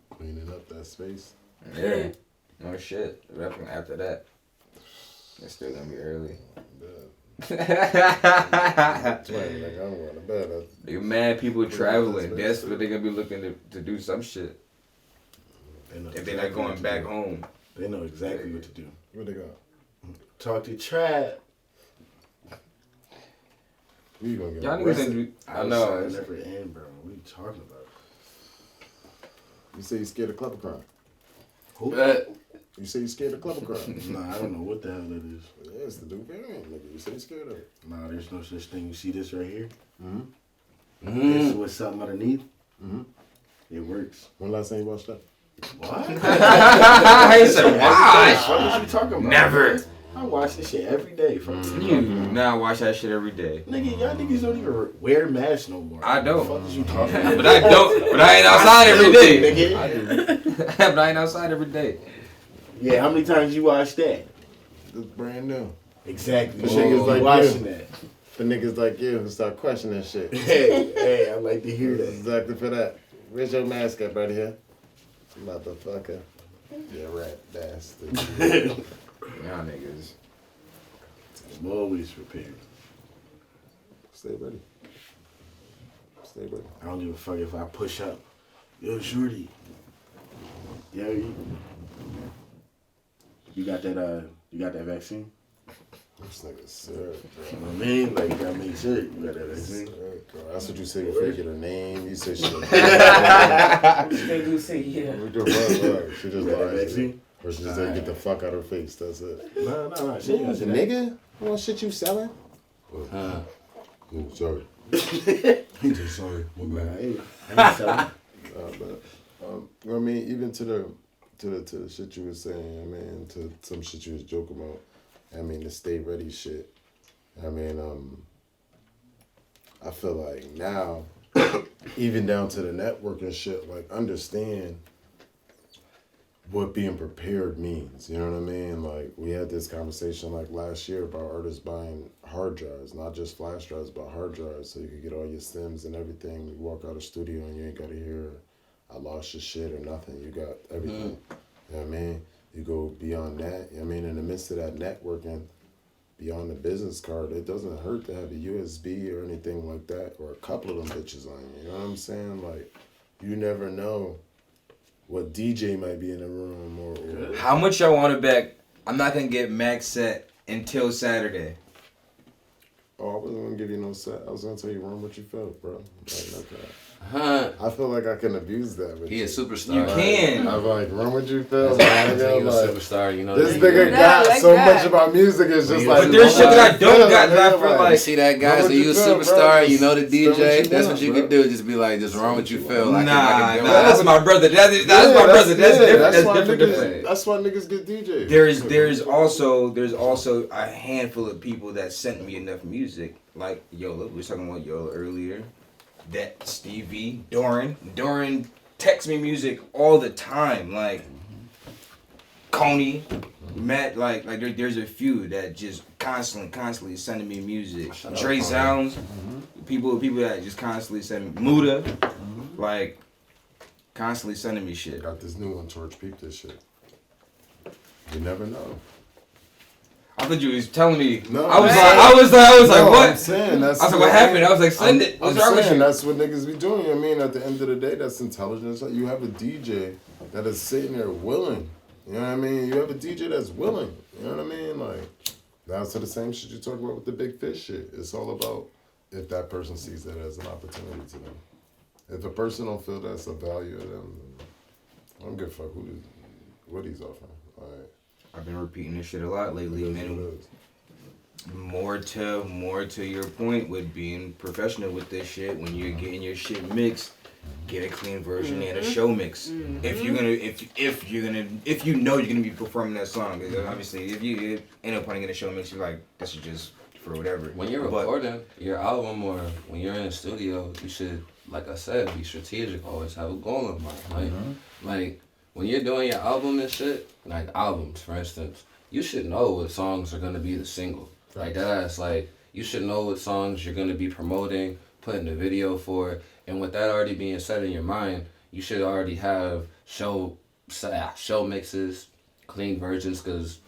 Cleaning up that space.
Yeah. No shit. After that, it's still gonna be early.
That's why, like, I'm going to bed.
You mad people traveling. That's what they're gonna be looking to do some shit. If they're not going back home.
They know exactly what to do.
Where they go?
Talk to Trap.
We gonna get
Y'all niggas think I know.
It never end, bro. What are you talking about?
You say you scared of club of crime.
Who?
You say you scared of club of crime.
Nah, I don't know what the hell that is.
Yeah, it's the new variant, nigga. You say you scared of it.
Nah, there's no such thing. You see this right here?
Mm-hmm.
This with something underneath?
Mm-hmm.
It works.
When last time you watched that?
What?
He said, why?
What are you talking about?
Never.
I watch this shit every day. From
You now watch that shit every day.
Nigga, y'all niggas don't even wear masks no more.
I don't.
What the fuck is you talking about?
But I don't. But I ain't outside every day.
Nigga.
I do.
But I ain't outside every day.
Yeah, how many times you watch that?
It's brand new.
Exactly.
The niggas like
watching
you.
that.
The niggas like you who start questioning shit.
Hey, I like to hear that.
Exactly for that. Where's your mask at, buddy? Here, motherfucker. Yeah, rat bastard.
Y'all niggas.
I'm always prepared.
Stay ready. Stay ready.
I don't give a fuck if I push up. Yo, shorty. Yo, you got that? You got that vaccine?
This nigga's sick, bro.
You know what I mean? Like, you gotta make sure you got that vaccine.
Bro, that's what you say before you get her name. You say shit.
They do say yeah.
We do right. She just
You got that
lies.
vaccine?
Or she just said, get the fuck out of her face. That's it.
No. She ain't gonna say that.
Nigga, what shit you selling? Oh, sorry.
I'm just sorry. My bad. I ain't selling.
But, I mean, even to the shit you was saying, I mean, to some shit you was joking about, I mean, the stay ready shit. I mean, I feel like now, even down to the networking shit, like, understand what being prepared means. You know what I mean? Like, we had this conversation like last year about artists buying hard drives, not just flash drives, but hard drives, so you could get all your stems and everything. You walk out of the studio and you ain't got to hear, I lost your shit or nothing. You got everything. You know what I mean? You go beyond that. I mean, in the midst of that networking, beyond the business card, it doesn't hurt to have a USB or anything like that, or a couple of them bitches on you. You know what I'm saying? Like, you never know what DJ might be in the room or
How much y'all want to bet I'm not gonna get max set until Saturday?
Oh, I wasn't gonna give you no set. I was gonna tell you run what you felt, bro. Like, okay.
Huh?
I feel like I can abuse that.
He a superstar.
You can.
I'm like, run what you feel.
That's why you a superstar. You know
This
that.
nigga got
like
so
that.
much about music. It's just like.
But there's shit that I don't got that I feel
You
like.
see that, guys?
Run
That
what
you a
you feel, bro.
superstar. You know the
Just do what
DJ.
you
That's
want,
what you
bro.
can do. Just be like, just run what you feel. I
Nah,
can do
that's
it.
my brother. That's my brother. That's different. That's
why
different.
niggas, that's why niggas get DJs.
There's also a handful of people that sent me enough music, like Yola. We were talking about Yola earlier. That Stevie, Doran texts me music all the time. Like Coney, Matt, like there's a few that just constantly sending me music. Trey Sounds, people that just constantly send me Muda, like constantly sending me shit.
Got this new one, George. Peep this shit. You never know.
I thought you was telling me.
No,
I was
no,
like, what?
I'm saying that's.
I was like, what happened? I was like, send it. What's wrong with
saying
you?
that's what niggas be doing. You know what I mean, at the end of the day, that's intelligence. You have a DJ that is sitting there willing. You know what I mean? You have a DJ that's willing. You know what I mean? Like, that's the same shit you talk about with the big fish shit. It's all about if that person sees that as an opportunity to them. If a person don't feel that's a value to them, I don't give a fuck what he's offering. Like,
I've been repeating this shit a lot lately,
it is
man.
what it is.
More to your point with being professional with this shit. When you're getting your shit mixed, get a clean version and a show mix. If you know you're gonna be performing that song, because obviously if you end up putting in a show mix, you're like, this is just for whatever.
When you're recording your album or when you're in the studio, you should, like I said, be strategic. Always have a goal in mind. Like when you're doing your album and shit, like albums, for instance, you should know what songs are gonna be the single. Like that's like you should know what songs you're gonna be promoting, putting the video for, and with that already being set in your mind, you should already have show mixes, clean versions, because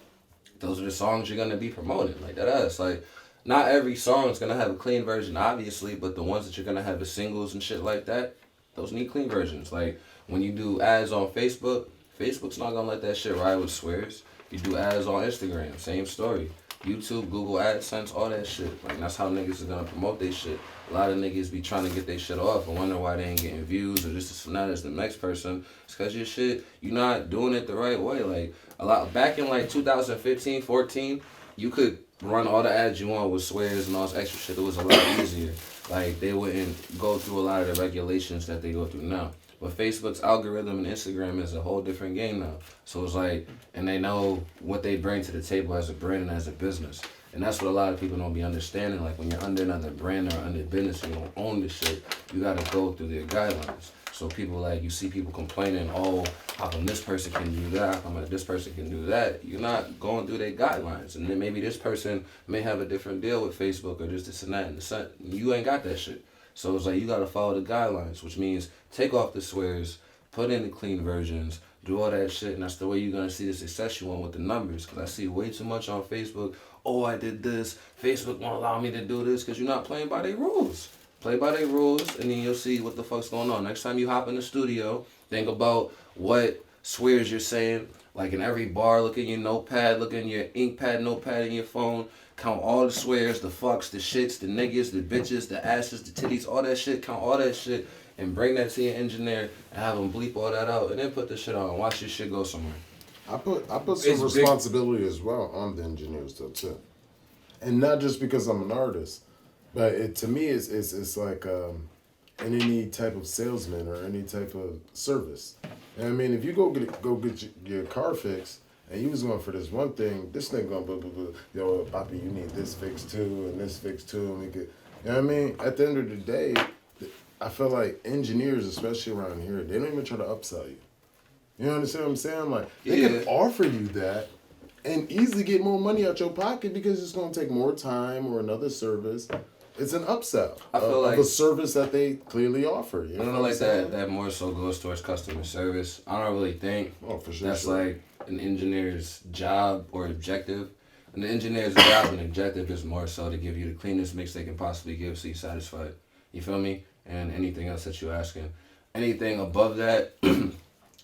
those are the songs you're gonna be promoting. Like that's like not every song is gonna have a clean version, obviously, but the ones that you're gonna have as singles and shit like that, those need clean versions. Like when you do ads on Facebook, Facebook's not gonna let that shit ride with swears. You do ads on Instagram, same story. YouTube, Google AdSense, all that shit. Like that's how niggas are gonna promote their shit. A lot of niggas be trying to get their shit off and wonder why they ain't getting views or just as not as the next person. It's cause your shit, you're not doing it the right way. Like a lot back in like 2015, 14, you could run all the ads you want with swears and all this extra shit. It was a lot easier. Like they wouldn't go through a lot of the regulations that they go through now. But Facebook's algorithm and Instagram is a whole different game now. So it's like, and they know what they bring to the table as a brand and as a business. And that's what a lot of people don't be understanding. Like when you're under another brand or under business and you don't own this shit, you gotta go through their guidelines. So people like, you see people complaining, oh, how come this person can do that? How come this person can do that? You're not going through their guidelines. And then maybe this person may have a different deal with Facebook or just this and that and the you ain't got that shit. So it's like you gotta follow the guidelines, which means take off the swears, put in the clean versions, do all that shit, and that's the way you're gonna see the success you want with the numbers. Cause I see way too much on Facebook. Oh, I did this. Facebook won't allow me to do this because you're not playing by their rules. Play by their rules, and then you'll see what the fuck's going on. Next time you hop in the studio, think about what swears you're saying. Like in every bar, look in your notepad, look in your ink pad, notepad in your phone. Count all the swears, the fucks, the shits, the niggas, the bitches, the asses, the titties, all that shit. Count all that shit and bring that to your engineer and have them bleep all that out and then put the shit on. Watch your shit go somewhere.
I put some responsibility as well on the engineers though too, and not just because I'm an artist, but to me it's like in any type of salesman or any type of service. And I mean, if you go get your car fixed. And you was going for this one thing, this nigga going, blah, blah, blah. Yo, Bobby, you need this fixed too, and this fixed too. And you know what I mean? At the end of the day, I feel like engineers, especially around here, they don't even try to upsell you. You understand what I'm saying? Like, they can offer you that and easily get more money out your pocket because it's going to take more time or another service. It's an upsell of a service that they clearly offer. You know what I'm saying?
That more so goes towards customer service. I don't really think that's like an engineer's job or objective. And the engineer's job and objective is more so to give you the cleanest mix they can possibly give so you're satisfied. You feel me? And anything else that you're asking. Anything above that is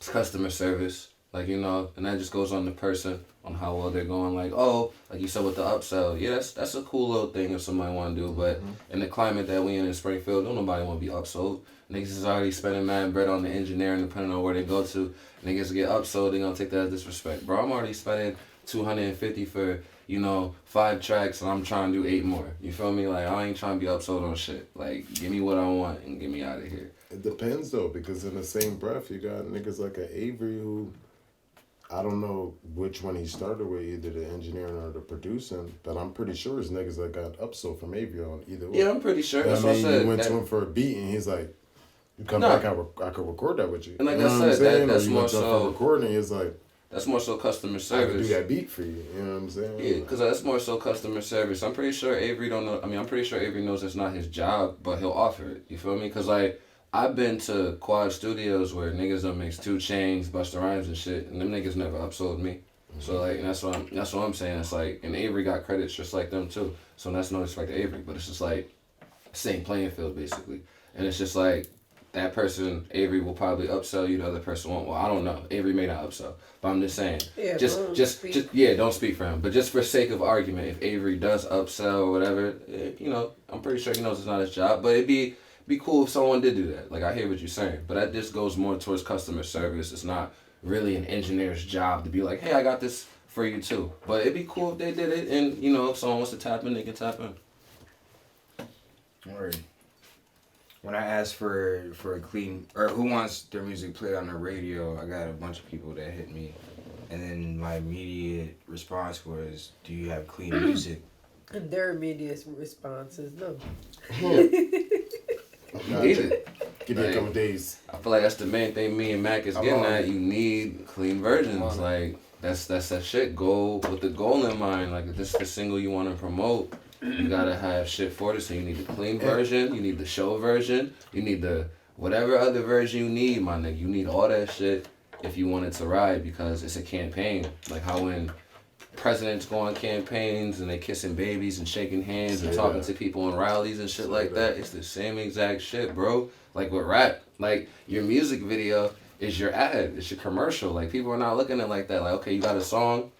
customer service. Like, you know, and that just goes on the person, on how well they're going. Like, oh, like you said with the upsell, yeah, that's a cool little thing if somebody want to do. But in the climate that we in Springfield, don't nobody want to be upsold. Niggas is already spending mad bread on the engineering, depending on where they go to. Niggas get upsold, they gonna take that as disrespect. Bro, I'm already spending $250 for, you know, 5 tracks, and I'm trying to do 8 more. You feel me? Like, I ain't trying to be upsold on shit. Like, give me what I want and get me out of here.
It depends though, because in the same breath, you got niggas like an Avery who, I don't know which one he started with, either the engineering or the producing, but I'm pretty sure it's niggas that got upsold from Avery on either way.
Yeah, I'm pretty sure. That's what I said.
You went to him for a beat, and he's like, "You come back, I could record that with you."
And like
you know
I
what I'm
said,
saying?
that's
or you
more
went to him
so
for recording. He's like,
that's more so customer
"I could
service.
do that beat for you." You know what I'm saying?
Yeah, because that's more so customer service. I'm pretty sure Avery don't know. I mean, I'm pretty sure Avery knows it's not his job, but he'll offer it. You feel me? Because like, I've been to Quad Studios where niggas done mix 2 Chainz, Busta Rhymes and shit, and them niggas never upsold me. So like, and that's what I'm saying. It's like, and Avery got credits just like them too. So that's no respect to Avery, but it's just like same playing field basically. And it's just like that person, Avery will probably upsell you. The other person won't. Well, I don't know. Avery may not upsell, but I'm just saying.
Yeah,
just don't speak for him. But just for sake of argument, if Avery does upsell or whatever, you know, I'm pretty sure he knows it's not his job. But it'd be cool if someone did do that. Like, I hear what you're saying, but that just goes more towards customer service. It's not really an engineer's job to be like, hey, I got this for you too. But it'd be cool if they did it, and you know, if someone wants to tap in, they can tap in.
Word. When I asked for a clean, or who wants their music played on the radio, I got a bunch of people that hit me, and then my immediate response was, "Do you have clean music?"
And their immediate response is no.
You need it.
Give me a couple days.
I feel like that's the main thing me and Mac is getting at. You need clean versions. Like, that's that shit. Go with the goal in mind. Like, if this is the single you want to promote, you gotta have shit for this. So you need the clean version, you need the show version, you need the whatever other version you need, my nigga. You need all that shit if you want it to ride, because it's a campaign. Like how when presidents go on campaigns and they kissing babies and shaking hands and talking to people in rallies and shit like that. It's the same exact shit, bro. Like with rap, like your music video is your ad, it's your commercial. Like people are not looking at it like that. Like, okay, you got a song,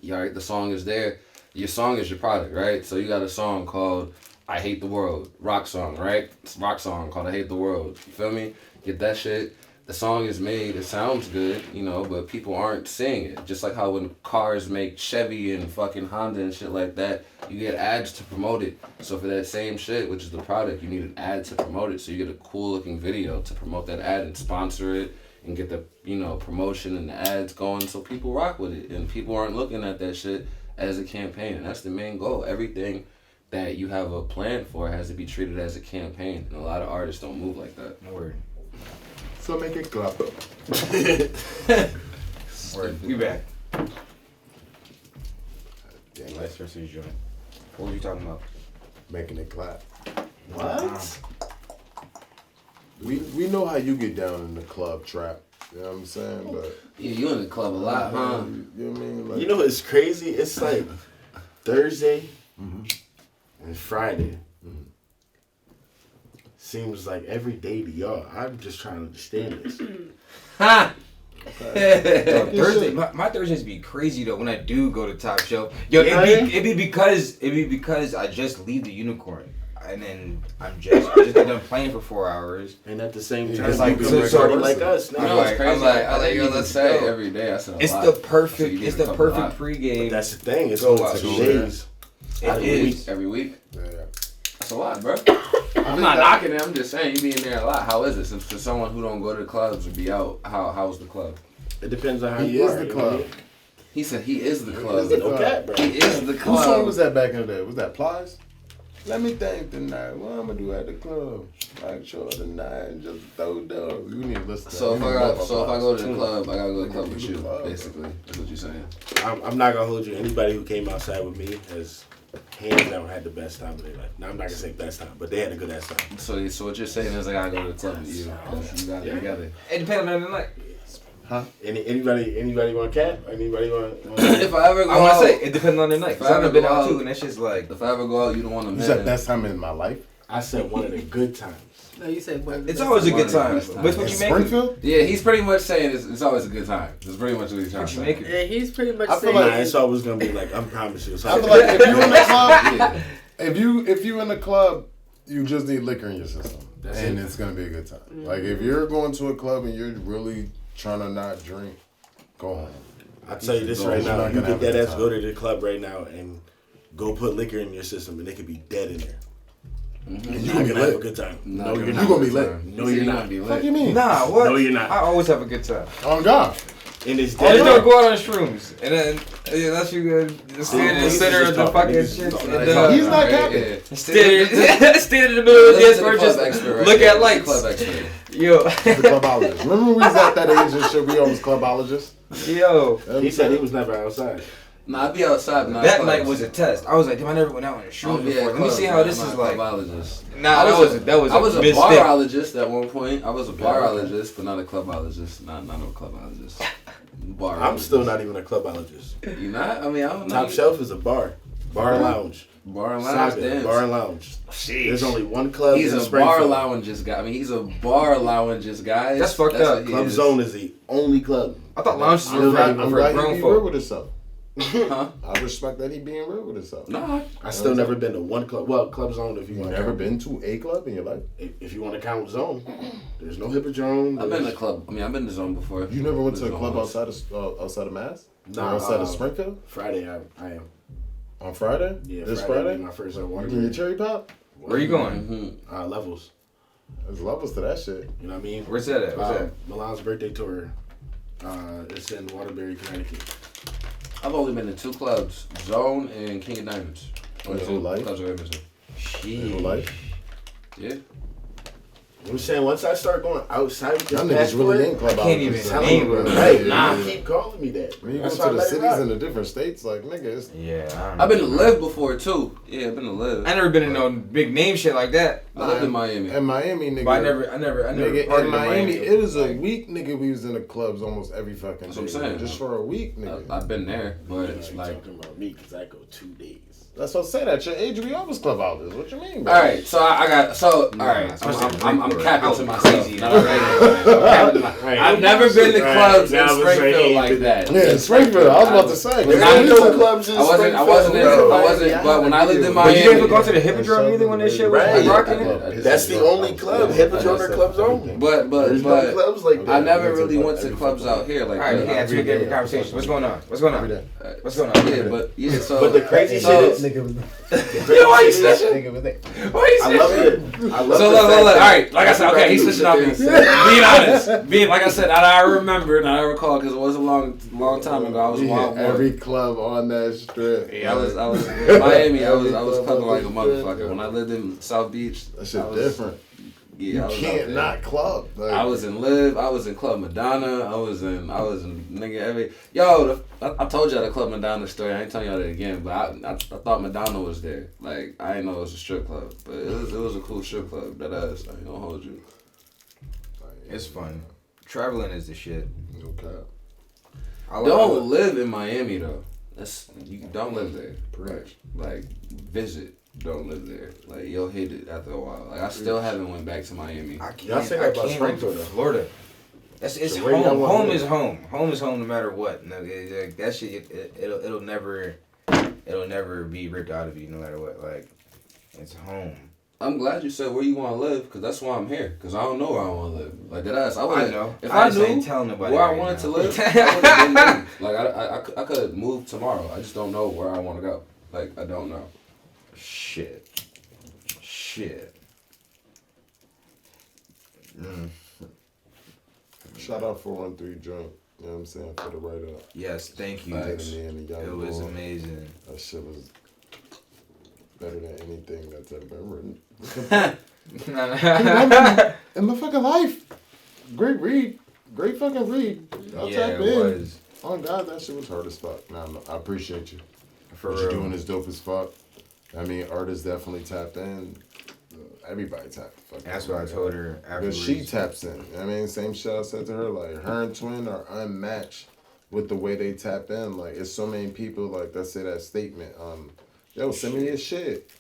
the song is there. Your song is your product, right? So you got a song called I Hate the World, rock song, right? It's a rock song called I Hate the World. You feel me? Get that shit. The song is made, it sounds good, you know, but people aren't seeing it. Just like how when cars make Chevy and fucking Honda and shit like that, you get ads to promote it. So for that same shit, which is the product, you need an ad to promote it. So you get a cool looking video to promote that ad and sponsor it and get the, you know, promotion and the ads going so people rock with it. And people aren't looking at that shit as a campaign. And that's the main goal. Everything that you have a plan for has to be treated as a campaign. And a lot of artists don't move like that.
Word.
So make it clap.
Word. We back.
Dang,
Let's start this joint. What were you talking about?
making it clap.
What?
We know how you get down in the club trap. You know what I'm saying? But
Yeah, you in the club a lot, huh?
you know what I mean? Like,
You know what's crazy? It's like Thursday and Friday. Seems like every day to y'all. I'm just trying to understand this.
Ha!
Thursday, my Thursdays be crazy though when I do go to Top Shelf. Yo, it'd be because I just leave the Unicorn and then I just get done playing for 4 hours.
And at the same time,
It's like
you
so-
be
so-
party like us.
You
Now.
know what's crazy?
I'm like,
yo, let's say every day. I said a
It's
lot.
the
So
perfect.
you
It's
did
the
a couple
perfect
lot.
pregame.
That's the thing. It's
Go
going
out
to
to
days.
It is.
Every week.
yeah.
That's a lot, bro. I'm not knocking it. I'm just saying you be in there a lot. How is it? Since for someone who don't go to the clubs or be out, how's the club?
It depends on how
He
you
is
are.
the
you
club.
know?
He said he is the club.
the
No
club.
cap, bro.
He is the
Whose song
club.
was that back in the day? Was that Plies? Let me think tonight. What I'm gonna do at the club? Like sure tonight and just throw down. You need to listen to
So
that.
if
You
I
need to
go to the
Plies.
club, I gotta go to the club with
You
you.
the club.
Basically, that's what you're saying.
I'm not gonna hold you. Anybody who came outside with me has hands down had the best time of their life. Now I'm not gonna say best time, but they had a good ass time.
So what you're saying is I gotta go to the club with you. You got it together.
It depends on the night.
Anybody want cat? Anybody want?
If I ever go
I want
out,
to say it depends on the night. Cause
If I
I've
ever
been
go
out
out-
too, and that's just like
if I ever go out, you don't want to
You said
man.
best time in my life.
I said one of the good times.
No, you said one of the
It's
best
always a
times.
good time. Which
In
what you make it?
Springfield?
Yeah, he's pretty much saying it's always a good time. That's pretty much what he's trying
What
to
you
say.
make it?
Yeah, he's pretty much
I feel
saying.
like
Nah, it's always gonna be like, I promise you. It's
I feel
always
like if you in the club,
Yeah.
if you in the club, you just need liquor in your system, and it's gonna be a good time. Like if you're going to a club and you're really trying to not drink, go home.
I'll tell you this
Go,
right
you're
now.
not
You
gonna
get
have a
that
good
ass
time.
go to the club right now and go put liquor in your system, and it could be dead in there. And
you
you're
gonna be
gonna have a
lit.
good time.
Nah,
No, you're
You
not.
gonna be lit.
No, you're not.
Be
What do
lit.
you mean?
Nah, what?
No, you're not.
I always have a good time.
On God.
And it's
All you
dead.
do is go out on shrooms, and then unless you go stand in the
niggas
center
just
of the
talking.
fucking
Niggas
shit,
just
and
talking.
He's not capping.
stand in the middle of the dance floor, just look at lights.
Club expert.
Yo,
The clubologist. Remember when we was at that age and shit? We always clubologists.
yo.
He said he was never outside.
Nah, I'd be outside. But not
That
clubs.
night was a test. I was like, damn, I never went out on a shroom
Oh, yeah,
before. Let me
clubs,
see how
man.
this
I'm
is
not a
like.
clubologist.
Nah,
I
that was a
a
mistake.
barologist at one point. I was a barologist, but not a clubologist. Not no clubologist. Barologist.
I'm still not even a clubologist.
You not? I mean, I don't know.
Top shelf is a bar. Bar and lounge.
Bar and lounge.
Saga,
Dance.
bar and lounge.
Sheesh.
There's only one club
He's
in
a
Springfield.
bar lounges guy. I mean, he's a bar lounges guy.
That's fucked up.
what he
Club
is.
Zone is the only club.
I thought lounges
I'm
were
glad,
for
I'm glad he
grown
being real
folk.
with himself.
Huh?
I respect that he being real with himself.
Nah.
I still never been to one club. Well, Club Zone if you
You
want.
never been to a club in your life?
If you want to count Zone, there's no Hippodrome.
I've been to
there's-
club. I mean, I've been to Zone before.
You never went to a
Zone
club
once.
outside of Mass?
Nah,
Or outside of Springfield?
Friday, I am.
On Friday?
Yeah,
This
Friday.
Friday?
My first
You
water.
getting your cherry pop?
Where you going?
Levels.
There's levels to that shit.
You know what I mean?
Where's that at? What's that?
Milan's birthday tour. It's in Waterbury, Connecticut.
I've only been to two clubs, Zone and King of Diamonds.
Your whole life?
Clubs I've ever been to.
Your whole life?
Yeah.
I'm saying once I start going outside with this
Y'all niggas really ain't club
can't even
out.
name it.
Hey, nah, keep calling me that.
When you go
That's
to
why I
the
let it
cities
rock.
in the different states, like, nigga, it's...
Yeah, I don't
I've been to
know.
Live before too. Yeah, I've been to Live.
I never been in no big name shit like that.
I lived in Miami.
In Miami, nigga.
But I never
Nigga,
partied
in Miami,
so,
it was a
like,
week, nigga, we was in the clubs almost every fucking
That's
day.
what I'm saying.
Just for a week, nigga.
I've been there, but
You
it's
know,
like.
talking about me because I go 2 days.
That's what I said. At your age, we always club outers. What you mean, bro?
All right, so I got so. All right, I'm capping to myself. Not already. I've never been to clubs in Springfield like that.
Yeah, in Springfield. I was about to say.
There's
I
not
know
no clubs in
I wasn't.
Springfield.
But when I lived in
But you didn't go to
Miami.
the Hippodrome either when that shit was
Right.
rocking it?
That's the only club. Hippodrome or Club Zone.
But
There's no clubs like that.
I never really went to clubs out here like
All right,
that.
okay, that's a good conversation. What's going on? What's going on?
Every day.
What's going on?
Yeah, but yeah. So
But the crazy
so,
shit is,
Nigga was
You know why you snitching?
nigga was there.
Why you
I love
snitching?
it. I love
So
the
look,
fact
all
that
right. Like I said, okay, he's switching off me.
everybody
Being honest, like I said, I remember, and I recall because it was a long time ago. I was
We
wild
hit every club on that strip.
Yeah, I was in Miami. I was clubbing like a motherfucker. When I lived in South Beach,
That shit
I was,
different.
Yeah,
You
I was
can't
out there.
not club. Like,
I was in Live. I was in Club Madonna. I was in nigga every. Yo, I told y'all the Club Madonna story. I ain't telling y'all that again. But I thought Madonna was there. Like I didn't know it was a strip club, but it was a cool strip club. That ass. I ain't gonna hold you.
It's fun. Traveling is the shit.
No cap.
Don't live in Miami though. You don't live there. Like visit. Don't live there. Like you'll hate it after a while. Like I still haven't went back to Miami.
I
Y'all
can't.
say
I
that about
can't wait to
Springfield, though.
Florida. It's
So where y'all
home.
wanna
Home
live?
is home. Home is home no matter what. No, like, that shit. It'll never be ripped out of you no matter what. Like it's home.
I'm glad you said where you want to live, because that's why I'm here. Because I don't know where I want to live. Like that ass. I
know.
If
I
I
just ain't
knew
telling nobody
where I
right
wanted
now.
to live, I would have been moved. Like I could move tomorrow. I just don't know where I want to go. Like I don't know.
Shit.
Shout out 413 joint. You know what I'm saying? For the write up.
Yes, thank you.
Facts.
It was amazing.
That shit was better than anything that's ever been written. In my fucking life. Great read. Great fucking read. I'll
Yeah,
tap
it
in.
was.
Oh God, that shit was hard as fuck. Nah, I appreciate you.
For
What
real.
you're doing is dope as fuck. I mean, artists definitely tapped in. Everybody tapped the fuck.
That's
in.
what I told her
Because
afterwards.
she taps in. I mean, same shit I said to her. Like, her and Twin are unmatched with the way they tap in. Like, it's so many people, like, that say that statement. Yo, send me your shit.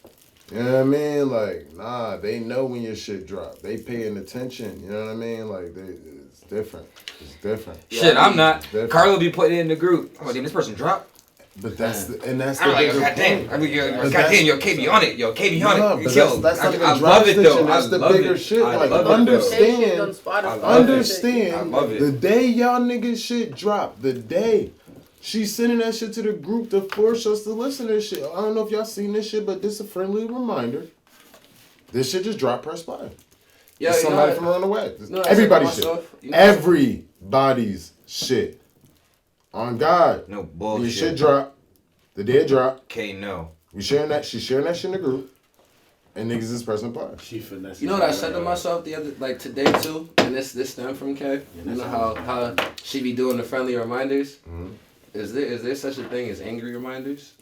You know what I mean? Like, nah, they know when your shit drop. They paying attention. You know what I mean? Like, it's different. It's different.
Shit, I'm not. Carlo be putting it in the group. Oh, damn, this person dropped.
But that's the
I'm like, goddamn. I mean, goddamn, yo, KB on it. Yo, KB on it.
But
Yo,
that's not even
I
drop
love it, though.
stitching. That's the bigger shit. Like, understand the day y'all niggas shit drop, the day she's sending that shit to the group to force us to listen to this shit. I don't know if y'all seen this shit, but this is a friendly reminder. This shit just dropped, press play. Yeah, somebody from around the way. Everybody's shit. Everybody's shit. On God.
No bullshit.
Your shit drop. The day it drop.
Okay, no.
We sharing that. She's sharing that shit in the group. And niggas is pressing play.
She finesse.
You know what I said to myself the other, like today too, and this stemmed from Kay. You know how she be doing the friendly reminders. Mm-hmm. Is there such a thing as angry reminders?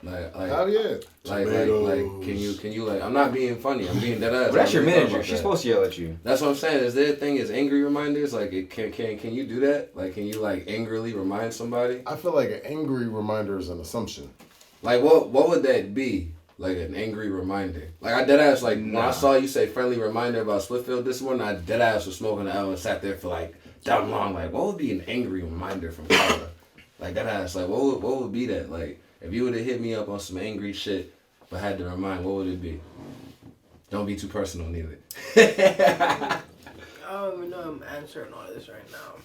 Like
hell yeah.
Like can you like, I'm not being funny, I'm being dead ass.
But that's your manager. She's supposed to yell at you.
That's what I'm saying. Is there a thing as angry reminders? Like can you do that? Like can you like angrily remind somebody?
I feel like an angry reminder is an assumption.
Like what would that be? Like an angry reminder. Like I dead ass when I saw you say friendly reminder about Spliffield this morning, I dead ass was smoking the L and sat there for like damn long. Like what would be an angry reminder from Carla? Like that ass, like what would be that? Like if you would have hit me up on some angry shit but had to remind, what would it be? Don't be too personal neither.
I don't even know I'm answering all this right now.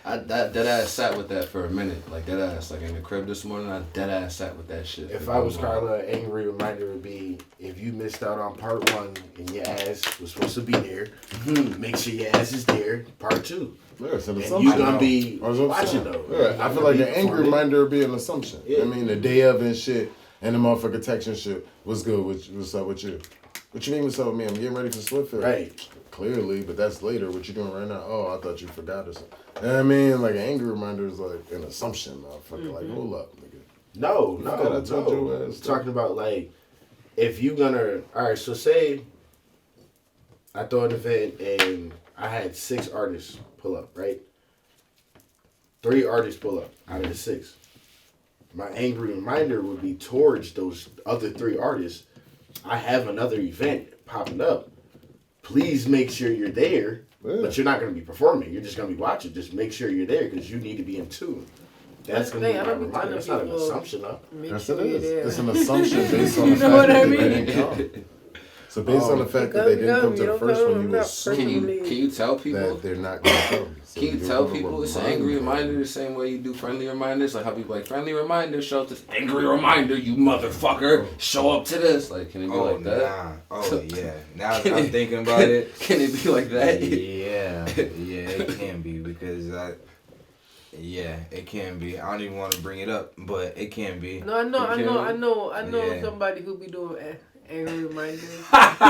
That ass sat with that for a minute. Like that ass, like in the crib this morning, I dead ass sat with that shit.
If I was Carla, an angry reminder would be if you missed out on part 1 and your ass was supposed to be there, make sure your ass is there. Part 2.
Yeah, it's an
and
assumption.
you gonna be watching though.
Yeah, I feel like an angry reminder would be an assumption. Yeah. I mean, the day of and shit, and the motherfucker texting shit. What's good? What's up with you? What you mean what's up with me? I'm getting ready for Spliffield.
Right.
Clearly, but that's later. What you doing right now? Oh, I thought you forgot or something. You know what I mean? Like an angry reminder is like an assumption, motherfucker. Like, hold up, nigga.
No. Talking about like, if you gonna, alright, so say I throw an event and I had 6 artists pull up, right? 3 artists pull up out of the 6. My angry reminder would be towards those other 3 artists. I have another event popping up. Please make sure you're there, but you're not going to be performing. You're just going to be watching. Just make sure you're there because you need to be in tune. That's going to be my reminder. That's not an assumption, though.
Yes, it is. It's an assumption based on the fact that they didn't come. So based on the fact that they didn't come to the first one, you assume
can you tell people
that they're not going to come. So
can you tell people it's an angry reminder the same way you do friendly reminders? Like how people like friendly reminder, show up this angry reminder, you motherfucker, show up to this. Like can it be like that?
Nah. Oh yeah. Now that I'm thinking about it,
can it be like that?
Yeah, it can be because it can be. I don't even want to bring it up, but it can be.
No, I know somebody who be doing angry reminders.
That's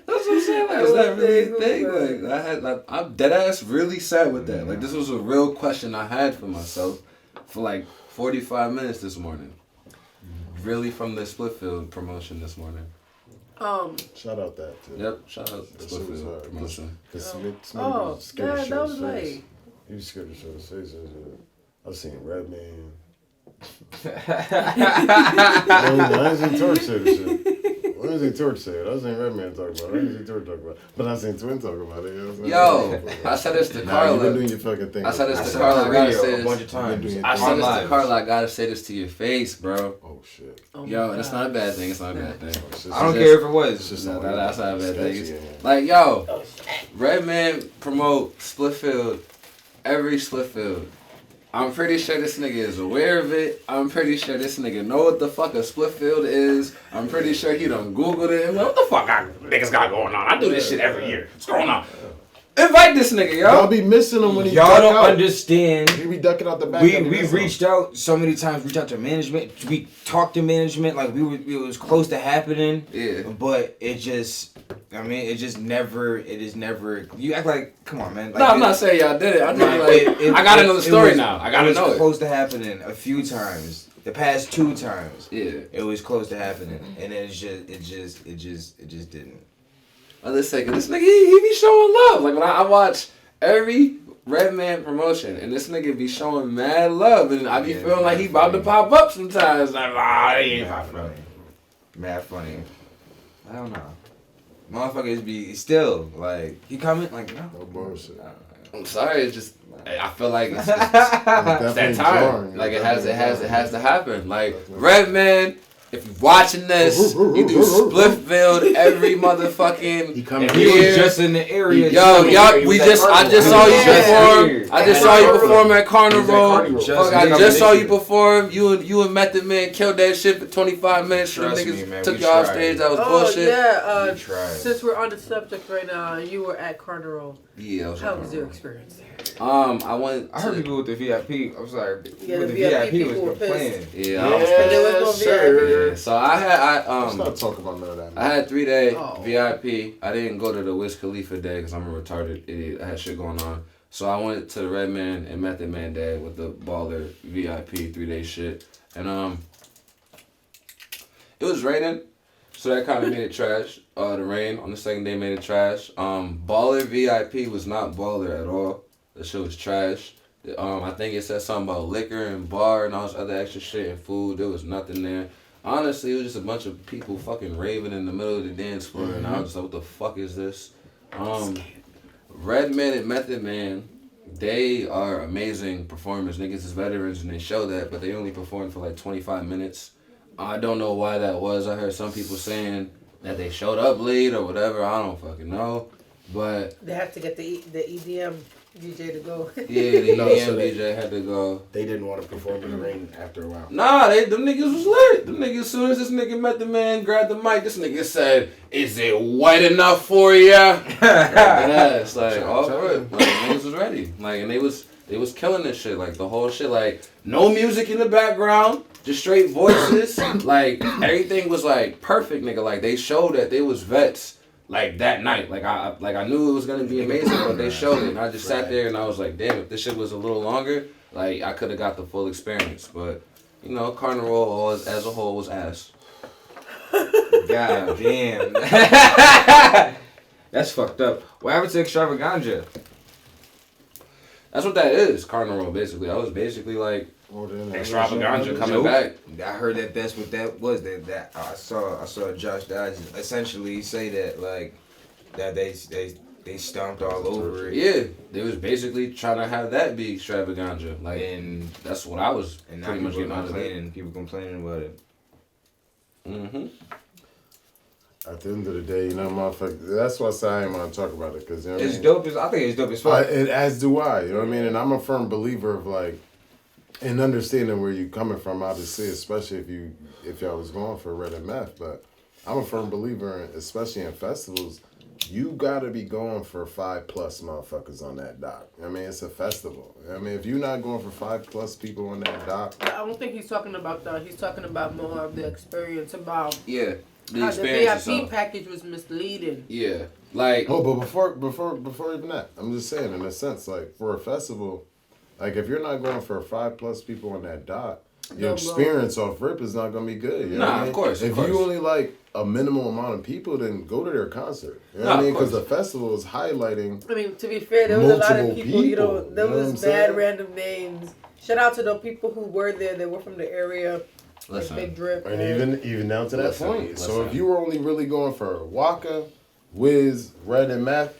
what I'm saying. Like, is that really a thing? Like, I'm dead ass really sad with that. Like, this was a real question I had for myself for like 45 minutes this morning. Really from the Splitfield promotion this morning.
Shout out that too.
Yep, shout out the Splitfield promotion.
That was like.
You scared to show the face. I've seen Redman. I ain't seen Torch say this shit. I ain't seen Torch say it. I seen Redman talk about it. I ain't seen Torch talk about it. But I seen Twin talk about it. You know what I'm
saying? Yo, I said this to Carla.
You've been doing your fucking thing.
I said this to Carla. I gotta say this.
A bunch of times.
I said this to Carla. I gotta say this to your face, bro.
Oh shit.
Yo, and it's not a bad thing. It's not a bad thing.
I don't care if it was.
It's just that's not a bad thing. Like, yo, Redman promote Splitfield every Splitfield. I'm pretty sure this nigga is aware of it. I'm pretty sure this nigga know what the fuck a Splitfield is. I'm pretty sure he done Googled it. Like, what the fuck niggas got going on? I do this shit every year. What's going on? Invite this nigga, yo.
Y'all be missing him when he
y'all don't understand.
He be ducking out the back.
We reached out so many times. Reached out to management. We talked to management. Like it was close to happening.
Yeah.
But it just. I mean, it is never. You act like, come on, man. Like,
no, I'm not saying y'all did it. I mean, I gotta know the story now. I gotta know it.
It was close to happening a few times. The past 2 times.
Yeah.
It was close to happening, and it just didn't.
Let's say, this nigga, he be showing love. Like when I watch every Redman promotion, and this nigga be showing mad love, and I be feeling like he about to pop up sometimes. Like, he ain't popping up.
Mad funny. I don't know. Motherfuckers be still like, he coming? Like, no.
No bullshit.
I'm sorry, it's just I feel like it's that time.
Jarring.
Like it has to happen. Like Redman, if you're watching this, you do Spliffield every motherfucking
He was just in the area.
Yo, I just saw you perform. I just saw you perform at Carnival. I just saw you perform. You and Method Man killed that shit for 25 minutes. Them niggas took you off stage. That was bullshit.
Yeah, since we're on the subject right now, you were at Carnival.
Yeah,
how was your experience there?
I heard people with the VIP. I was like,
yeah,
with
the
VIP
people
was
were
complaining.
Yeah,
there was no VIP.
Yeah, so I
Let's not talk about none of that. Man.
I had 3-day VIP. I didn't go to the Wiz Khalifa day because I'm a retarded idiot. I had shit going on. So I went to the Redman and Method Man day with the Baller VIP 3-day shit. And it was raining, so that kind of made it trash. The rain on the second day made it trash. Baller VIP was not baller at all. The shit was trash. I think it said something about liquor and bar and all this other extra shit and food. There was nothing there. Honestly, it was just a bunch of people fucking raving in the middle of the dance floor, and I was just like, what the fuck is this? Redman and Method Man, they are amazing performers. Niggas is veterans, and they show that, but they only performed for like 25 minutes. I don't know why that was. I heard some people saying that they showed up late or whatever. I don't fucking know. But
they have to get the EDM DJ to go.
Yeah, the EDM DJ had to go.
They didn't want to perform in the rain after a while.
Nah, them niggas was lit. Them niggas, as soon as this nigga met the man, grabbed the mic, this nigga said, "Is it wet enough for ya?" Yeah, it's like, all good. Like, niggas was ready. Like, and they was killing this shit. Like, the whole shit, like, no music in the background, just straight voices. Like, everything was, like, perfect, nigga. Like, they showed that they was vets. Like that night, I knew it was gonna be amazing, but they showed it, and I just sat there and I was like, damn, if this shit was a little longer, like I could have got the full experience. But you know, Carnival as a whole was ass.
God damn, that's fucked up. What happened to Extravaganza?
That's what that is, Carnival. Basically, I was basically like Extravaganza coming back.
I heard that's what that was. That I saw Josh Dodge essentially say that that they stomped all over it.
Yeah, they was basically trying to have that be Extravaganza. Like, and that's what I was pretty much getting out of it.
People complaining about it.
At the end of the day, you know, motherfucker, that's why I say I ain't want to talk about it, because, you know what I mean?
Dope. I think it's dope as fuck.
As do I, you know what I mean? And I'm a firm believer of, like, in understanding where you coming from, obviously, especially if y'all was going for Red and Meth, but I'm a firm believer, especially in festivals, you gotta be going for 5+ motherfuckers on that dock. I mean, it's a festival. I mean, if you're not going for 5+ people on that dock,
I don't think he's talking about that. He's talking about more of the experience, about
the experience.
The VIP package was misleading.
Yeah, like
but before even that, I'm just saying, in a sense, like, for a festival, like, if you're not going for 5+ people on that dock, your experience off rip is not gonna be good. You know what I mean?
Of course.
If you only like a minimal amount of people, then go to their concert. You know what I mean? Because the festival is highlighting.
I mean, to be fair, there was a lot of people. You know, there
you know
was bad random names. Shout out to the people who were there. They were from the area.
Listen,
Big Drip.
And even down to that point. So if you were only really going for Waka, Wiz, Red, and Meth,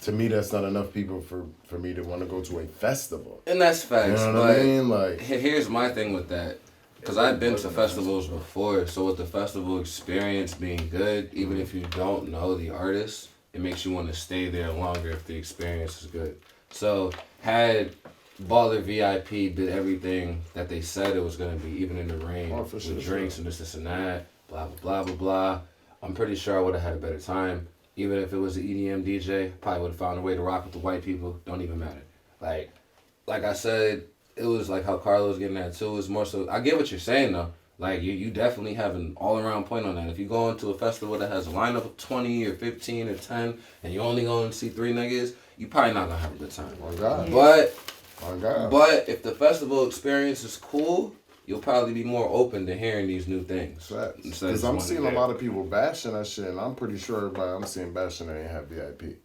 to me, that's not enough people for me to want to go to a festival.
And that's facts.
You know what I mean? Like,
here's my thing with that. Because I've been to festivals before, so with the festival experience being good, even if you don't know the artist, it makes you want to stay there longer if the experience is good. So had Baller VIP did everything that they said it was going to be, even in the rain, with drinks and this and that, blah, blah, blah, blah, blah, I'm pretty sure I would have had a better time. Even if it was an EDM DJ, probably would have found a way to rock with the white people. Don't even matter. Like I said, it was like how Carlo was getting at too. It was more so, I get what you're saying though. Like you definitely have an all around point on that. If you go into a festival that has a lineup of 20 or 15 or 10 and you only go and see 3 niggas, you probably not gonna have a good time.
Oh God.
But if the festival experience is cool, you'll probably be more open to hearing these new things.
Because I'm seeing a lot of people bashing that shit, and I'm pretty sure everybody I'm seeing bashing that ain't have VIP.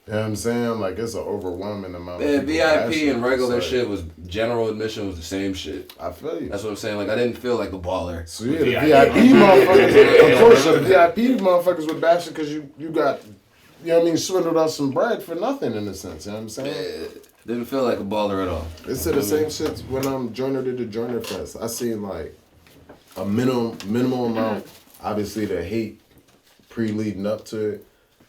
You know what I'm saying? Like, it's an overwhelming amount of
Yeah,
people
VIP
passionate.
and regular
It's like,
shit was general admission was the same shit.
I feel you.
That's what I'm saying. Like I didn't feel like a baller.
So yeah, the VIP motherfuckers, of course, the VIP motherfuckers were bashing because you got, you know what I mean, swindled out some bread for nothing in a sense. You know what I'm saying?
Didn't feel like a baller at all.
It's the same shit when Joyner did the Joyner Fest. I seen like a minimal amount, obviously the hate pre-leading up to it,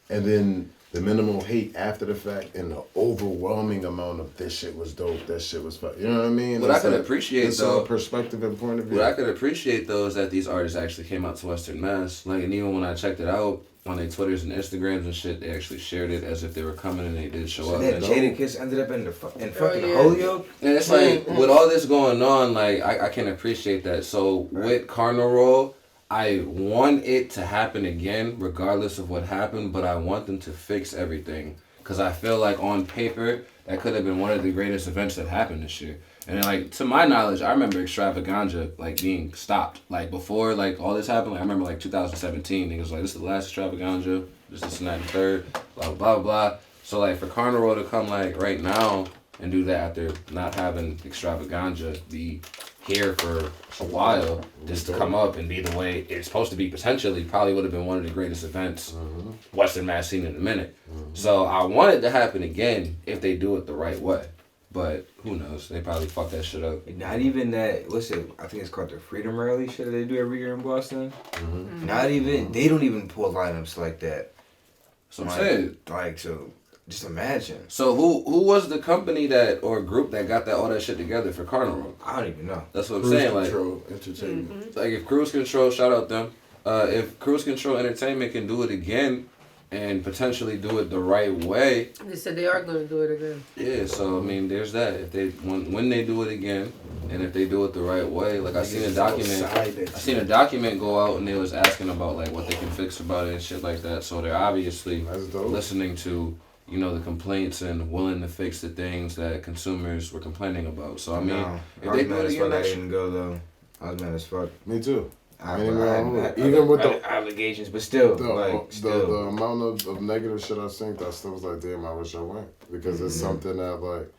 and then the minimal hate after the fact, and the overwhelming amount of this shit was dope, that shit was fun. You know what I mean?
What I could appreciate
it's
though,
all perspective and point of view.
what I could appreciate though is that these artists actually came out to Western Mass. Like, and even when I checked it out on their Twitters and Instagrams and shit, they actually shared it as if they were coming and they did show up.
That
And
Jadakiss ended up in fucking Holyoke.
And it's like, with all this going on, like, I can appreciate that. So, with Carnival, I want it to happen again, regardless of what happened, but I want them to fix everything. Because I feel like, on paper, that could have been one of the greatest events that happened this year. And then, like, to my knowledge, I remember Extravaganza, like, being stopped. Like, before, like, all this happened, like, I remember, like, 2017, niggas was like, this is the last Extravaganza, this and that and third, blah, blah, blah. So, like, for Carnival to come, like, right now and do that after not having Extravaganza be here for a while, just to come up and be the way it's supposed to be potentially, probably would have been one of the greatest events Western Mass seen in a minute. So I want it to happen again if they do it the right way. But who knows? They probably fuck that shit up.
Not even that. What's it? I think it's called the Freedom Rally shit that they do every year in Boston. Not even. They don't even pull lineups like that.
So I'm saying,
like, so just imagine.
So who was the company that or group that got that all that shit together for Carnival?
I don't even know.
That's what I'm
Cruise
saying.
Control
Like,
Entertainment.
like if Cruise Control, shout out them. If Cruise Control Entertainment can do it again and potentially do it the right way.
They said they are going to do it again.
Yeah, so I mean, there's that. If they when they do it again, and if they do it the right way, like I seen a document go out and they was asking about like what they can fix about it and shit like that. So they're obviously listening to, you know, the complaints and willing to fix the things that consumers were complaining about. So I mean, if they do it again,
I didn't go though. I was mad as fuck.
Me too.
Even with the allegations, but still,
the amount of negative shit I've seen, I still was like, damn, I wish I went, because it's something that like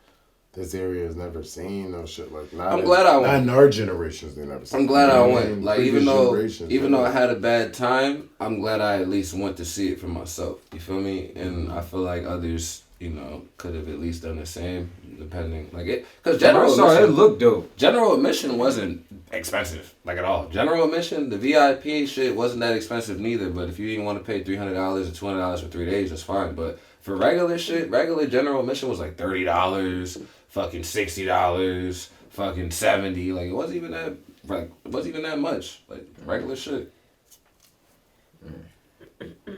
this area has never seen. No shit like.
I'm glad I went.
Not in our generations, they never seen.
I'm glad I went. Like even though I had a bad time, I'm glad I at least went to see it for myself. You feel me? And I feel like others, you know, could have at least done the same, depending like it. Because general admission,
it looked dope.
General admission wasn't expensive, like at all. General admission, the VIP shit wasn't that expensive neither. But if you didn't want to pay $300 or $200 for 3 days, that's fine. But for regular shit, regular general admission was like $30, fucking $60, fucking $70. Like it wasn't even that. Like it wasn't even that much. Like regular shit.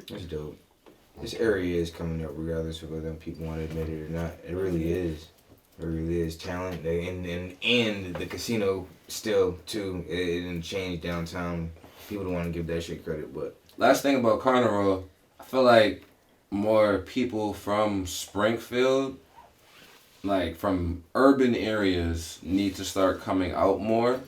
That's dope. This area is coming up regardless of whether people want to admit it or not. It really is. It really is talent. And the casino still, too. It didn't change downtown. People don't want to give that shit credit, but...
Last thing about Carnival, I feel like more people from Springfield, like from urban areas, need to start coming out more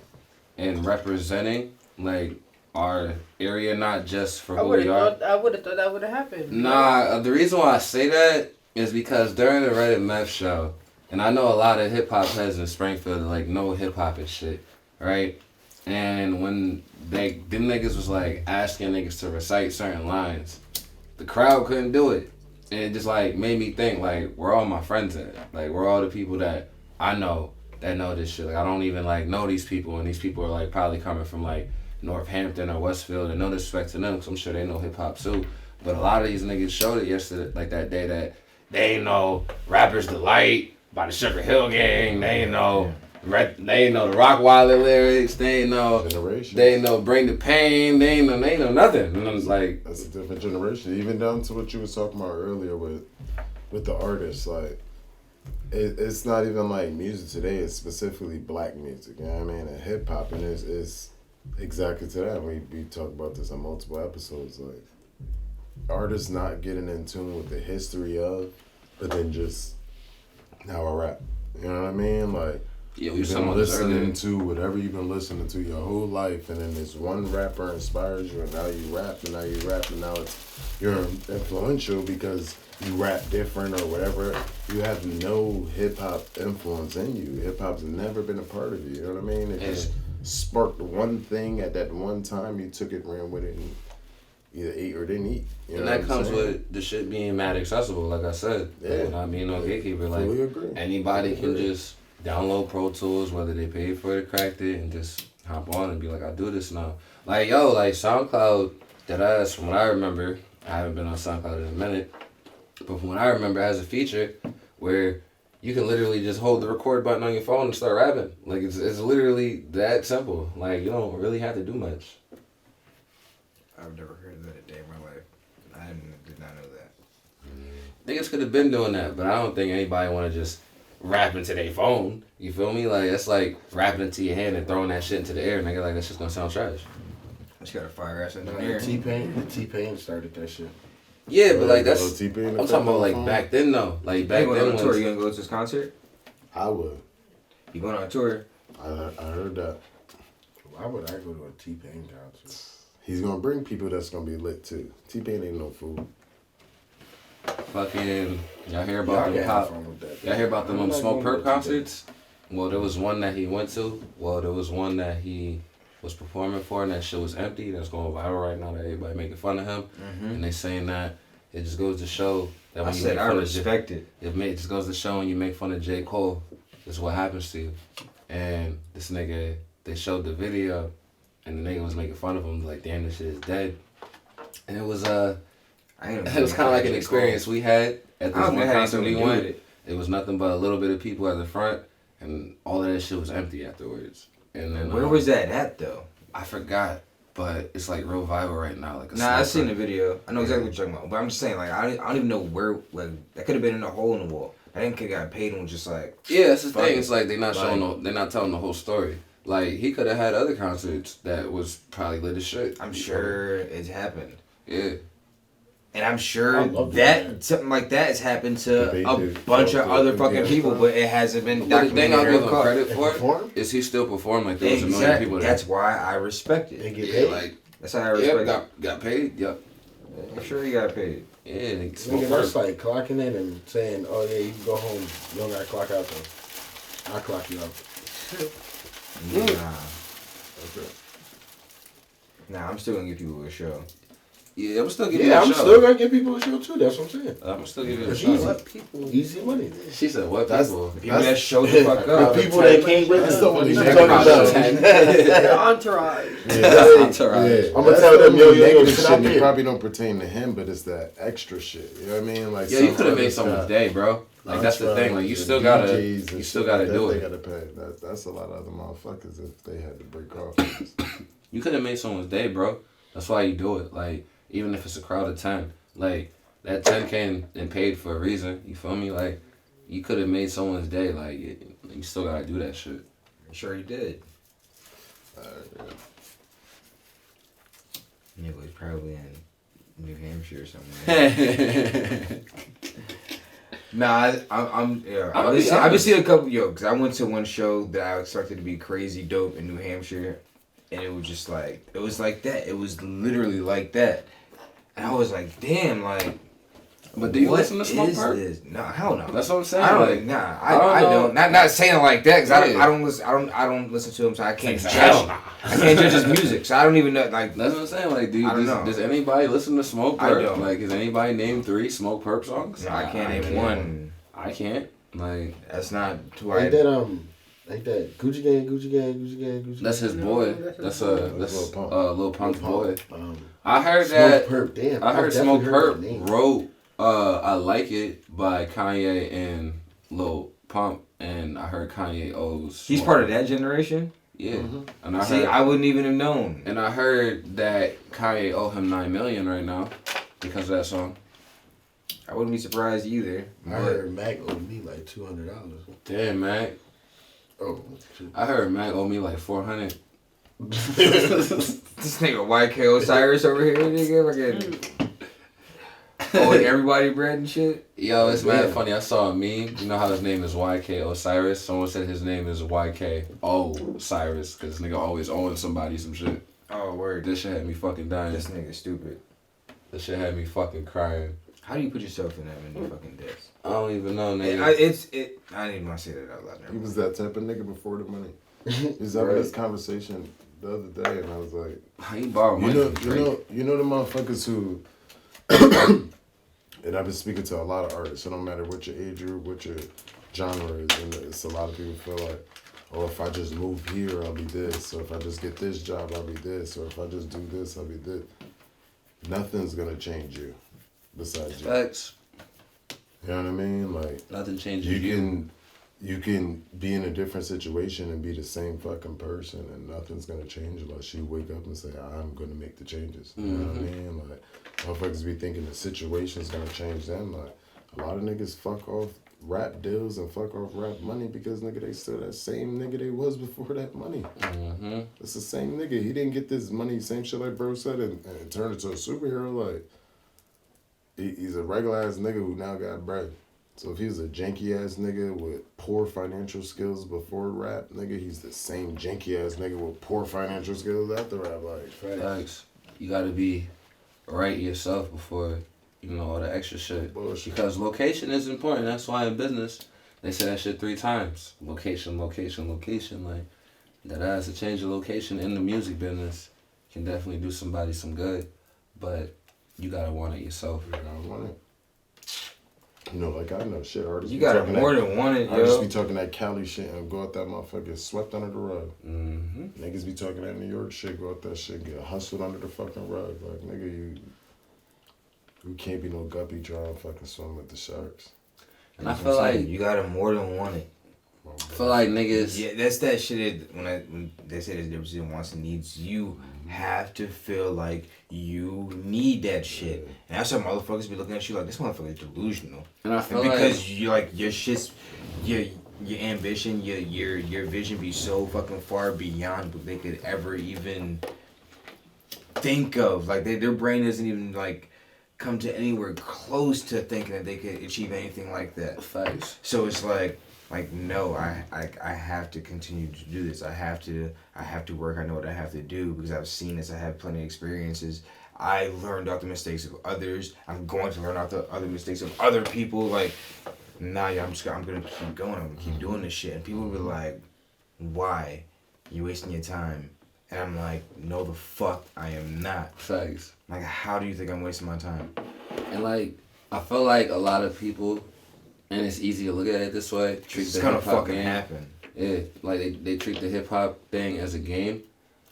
and representing, like, our area, not just for who we are.
I would have thought that would have happened.
Nah, the reason why I say that is because during the Red and Meth show, and I know a lot of hip hop heads in Springfield like know hip hop and shit, right? And when them niggas was like asking niggas to recite certain lines, the crowd couldn't do it. And it just like made me think like, where all my friends at? Like, where all the people that I know that know this shit? Like, I don't even like know these people, and these people are like probably coming from like Northampton or Westfield, and no disrespect to them, because I'm sure they know hip hop too. But a lot of these niggas showed it yesterday, like that day, that they ain't know Rappers Delight by the Sugar Hill Gang. They ain't know the Rockwilder lyrics. They ain't know
Generation.
They ain't know Bring the Pain. They ain't know nothing. And I was like,
that's a different generation. Even down to what you was talking about earlier with the artists, like it's not even like music today. It's specifically black music. You know what I mean? And hip hop, and it's exactly to that. We talk about this on multiple episodes. Like artists not getting in tune with the history of, but then just how I rap. You know what I mean? Like
Yeah, we
You've
was
been
talking about this
listening
earlier.
to whatever you've been listening to your whole life, and then this one rapper inspires you, and now you rap, and now you rap, and now you're influential because you rap different or whatever. You have no hip hop influence in you. Hip hop's never been a part of you. You know what I mean? It just sparked one thing at that one time. You took it, ran with it, and either ate or didn't eat. You know
And that
what I'm
comes
saying?
with the shit being mad accessible, like I said.
Yeah.
Not being no gatekeeper. Like
Fully agree.
anybody
Fully
can
agree.
just download Pro Tools, whether they paid for it or cracked it, and just hop on and be like, I do this now. Like, yo, like SoundCloud, that ass, from what I remember, I haven't been on SoundCloud in a minute, but from what I remember, it has a feature where you can literally just hold the record button on your phone and start rapping. Like, it's literally that simple. Like, you don't really have to do much.
I've never heard of that a day in my life. I did not know that.
Niggas could have been doing that, but I don't think anybody want to just rap into their phone. You feel me? Like, that's like rapping into your hand and throwing that shit into the air. Nigga, like, that's just gonna sound trash.
I just got a fire ass
Nah,
engineer.
T-Pain started that shit.
Yeah, but like,
Go
that's...
T-Pain
I'm
effect
talking about
on
like
the phone?
back then though. Like
You
back
going
then
on a tour?
was...
You gonna go to this concert?
I would.
You going on a tour?
I heard that.
Why would I go to a T-Pain concert?
He's gonna bring people that's gonna be lit too. T-Pain ain't no fool.
Fucking... Y'all hear about
Y'all
them
can have
pop...
fun with that.
Y'all hear about them
I'm not
Smoke
going
Perp
to T-Pain.
concerts? Well, there was one that he went to. Well, there was one that he was performing for, and that shit was empty. That's going viral right now. That everybody making fun of him, and they saying that it just goes to show that
I
when you
said
make
I
fun of
respect it.
it just goes to show when you make fun of J. Cole, this is what happens to you. And this nigga, they showed the video, and the nigga was making fun of him like, damn, this shit is dead. And it was
I ain't
it was kind of like an experience we had at this
I don't
one
know how
concert we
anything to do
went.
with it.
It was nothing but a little bit of people at the front, and all of that shit was empty afterwards. And then
Where was that at though?
I forgot, but it's like real viral right now. Like a
Nah, I
smoker.
seen the video. I know exactly what you're talking about. But I'm just saying, like, I don't even know where. Like, that could have been in a hole in the wall. I didn't think got paid and was just like.
Yeah, that's the
fuck
thing.
it.
It's like they're not showing.
Like-
They're not telling the whole story. Like he could have had other concerts that was probably lit as shit.
I'm sure it's happened.
Yeah.
And I'm sure
I love
that
that.
something like that has happened to
They
a
do.
bunch of
Fuck
other
with
fucking
MPS
people,
stuff.
but it hasn't been
But the thing I'll
documented
give
or
him
caught.
credit
They
for
perform?
is he still performed like there was a million
Exactly.
people there.
That's why I respect
They
it.
get
Yeah,
paid.
like
That's how I respect
yeah,
it.
got paid. Yep.
I'm sure he got paid.
Yeah, like, Smoke
Nigga, that's
Perp.
like clocking in and saying, oh yeah, you can go home. You don't gotta clock out though. I'll clock you out.
Nah. Nah, I'm still gonna give people a show.
Yeah, I'm still giving
Yeah,
you a
I'm
show.
still gonna give people a show too. That's what I'm saying.
I'm still giving you a
Easy.
show.
What people?
Easy money.
She said, "What
That's-
people?"
People that show the fuck up.
The people that can't register what he's
Nigga,
talking
probably
about.
The entourage.
Entourage.
I'm gonna
That's
tell them,
the
yo,
negative
this
shit
shit
out
that
there.
probably don't pertain to him, but it's that extra shit. You know what I mean? Like,
Yeah, you
some
could have made
others
someone's
got
day, bro. Like that's the thing. Like you still gotta,
DJs and
you still
shit
gotta
like
do
that,
it.
They gotta pay. That's a lot of other motherfuckers if they had to break off.
You could have made someone's day, bro. That's why you do it. Like even if it's a crowd of 10, like that 10 came and paid for a reason. You feel me? Like you could have made someone's day. Like you still gotta do that shit.
I'm sure he did. Nigga was probably in New Hampshire or somewhere. Nah, I'm yeah.
I'll
I've
be
been
honest.
seeing a couple because I went to one show that I expected to be crazy dope in New Hampshire, and it was just like it was like that. It was literally like that, and I was like, damn, like.
But do you
what
listen to Smoke
is
Perp?
this? No, hell no.
That's what I'm saying.
I don't.
Like,
Nah,
I don't
I
know.
don't. Not saying it like that because
Yeah.
I don't listen. I don't listen to him, so I can't
Like,
judge.
hell nah.
I can't judge his music, so I don't even know. Like,
that's what I'm saying. Like,
I don't know.
does anybody listen to Smoke
I
Perp?
don't.
Like, has anybody named 3 Smoke Perp songs?
no, I can't name one.
I can't. Like,
That's not who I.
Ain't that Gucci Gang?
that's his boy. That's
Lil Pump.
Lil Pump's boy.
Um,
I heard
Smoke
that.
Perp. Damn,
I heard
I've
Smoke
definitely heard that
Perp
name.
wrote I Like It by Kanye and Lil Pump, and I heard Kanye owes.
He's
Smoke
part
Perp.
of that generation.
Yeah,
Mm-hmm.
and I
See,
heard,
I wouldn't even have known.
and I heard that Kanye owe him $9 million right now because of that song.
I wouldn't be surprised either.
I
But
heard Mac owed me like $200.
Damn, Mac.
Oh, shit.
I heard Mac owe me like $400.
this nigga YK Osiris over here, nigga, fucking. owing everybody bread and shit.
Yo, it's mad funny. I saw a meme. You know how his name is YK Osiris? Someone said his name is YK Osiris because this nigga always owing somebody some shit.
Oh, word.
This shit had me fucking dying.
This nigga stupid.
This shit had me fucking crying.
How do you put yourself in that many fucking debts?
I don't even know, nigga.
I didn't even want to say that out loud.
He was that type of nigga before the money. He was having this conversation the other day, and I was like,
How you borrow money?
you know the motherfuckers who, and I've been speaking to a lot of artists. So no matter what your age group, what your genre is, and it's a lot of people feel like, oh, if I just move here, I'll be this. Or if I just get this job, I'll be this. Or if I just do this, I'll be this. Nothing's gonna change you besides you.
Facts.
You know what I mean? Like
Nothing changes you.
You can be in a different situation and be the same fucking person, and nothing's gonna change unless you wake up and say, I'm gonna make the changes. You know what I mean? Like, motherfuckers be thinking the situation's gonna change them. Like, a lot of niggas fuck off rap deals and fuck off rap money because, nigga, they still that same nigga they was before that money. It's the same nigga. He didn't get this money, same shit like bro said, and turned into a superhero. Like, he's a regular ass nigga who now got bread. So if he was a janky ass nigga with poor financial skills before rap, nigga, he's the same janky ass nigga with poor financial skills after rap. Like,
Facts. You gotta be right yourself before, you know, all the extra shit.
Bullshit.
Because location is important. That's why in business, they say that shit 3 times. Location, location, location. Like, that ass to change your location in the music business can definitely do somebody some good. But you gotta want it yourself.
you gotta want it. You know, like I know shit artists.
You
be
gotta
talking
more
that,
than want it,
artists
yo.
be talking that Cali shit and go out that motherfucker swept under the rug.
Mm-hmm.
Niggas be talking that New York shit, go out that shit, get hustled under the fucking rug. Like, nigga, you can't be no guppy trying to fucking swim with the sharks.
And I feel like
you gotta more than want it.
I feel like niggas.
Yeah, that's that shit. When they say there's a difference between wants and needs, you have to feel like you need that shit. And that's why motherfuckers be looking at you like, this motherfucker is delusional.
And I feel
because you like your shit's your ambition, your vision be so fucking far beyond what they could ever even think of. Like their brain doesn't even like come to anywhere close to thinking that they could achieve anything like that.
Facts.
So it's like no, I have to continue to do this. I have to work. I know what I have to do because I've seen this. I have plenty of experiences. I learned out the mistakes of others. I'm going to learn out the other mistakes of other people. Like, nah, yeah, I'm gonna keep going. I'm gonna keep doing this shit. And people will be like, why? You wasting your time. And I'm like, no, the fuck, I am not.
Facts.
Like, how do you think I'm wasting my time?
And like, I feel like a lot of people, and it's easy to look at it this way, treat
It's
the
gonna
hip hop
fucking
game.
happen.
Yeah, like they treat the hip hop thing as a game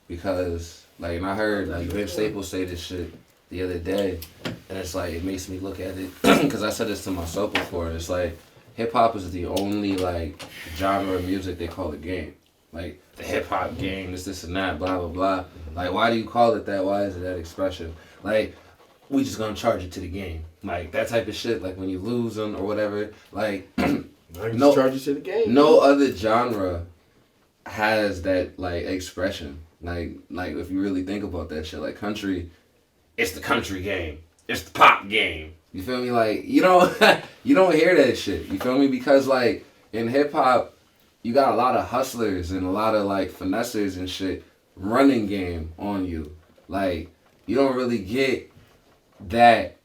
because like, and I heard like Vince Staples say this shit the other day, and it's like it makes me look at it because I said this to myself before. And it's like hip hop is the only like genre of music they call a game. Like the hip hop game is this and that, blah blah blah. Like why do you call it that? Why is it that expression? Like we just gonna charge it to the game, like that type of shit. Like when you lose them or whatever, like.
No, charge you to the game.
No other genre has that like expression. Like if you really think about that shit, like country, it's the country game. It's the pop game. You feel me? Like you don't hear that shit. You feel me? Because like in hip hop, you got a lot of hustlers and a lot of like finessers and shit running game on you. Like you don't really get that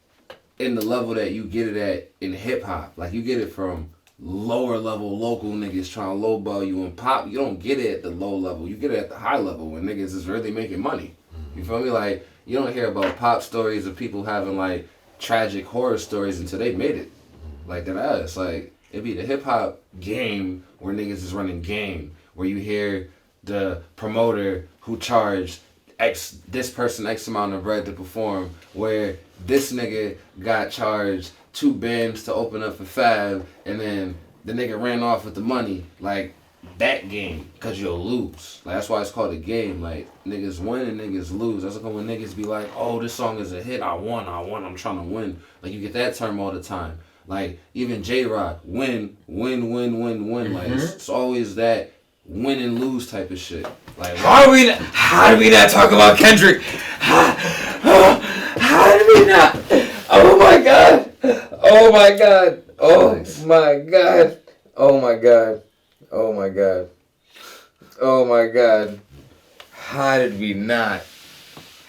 in the level that you get it at in hip hop. Like you get it from lower level local niggas trying to lowball you in pop. You don't get it at the low level. You get it at the high level when niggas is really making money. You feel me? Like you don't hear about pop stories of people having like tragic horror stories until they made it. Like that ass. Like it be the hip hop game where niggas is running game, where you hear the promoter who charged this person X amount of bread to perform, where this nigga got charged 2 bands to open up for Fab, and then the nigga ran off with the money. Like that game, cause you'll lose. Like that's why it's called a game. Like niggas win and niggas lose. That's like when niggas be like, oh, this song is a hit. I won. I'm trying to win. Like you get that term all the time. Like even J-Rock, win. Like it's always that win and lose type of shit. Like
How do we not talk about Kendrick? How do we not? Oh my god! Oh my god! Oh my god! Oh my god! Oh my god! Oh my god! How did we not?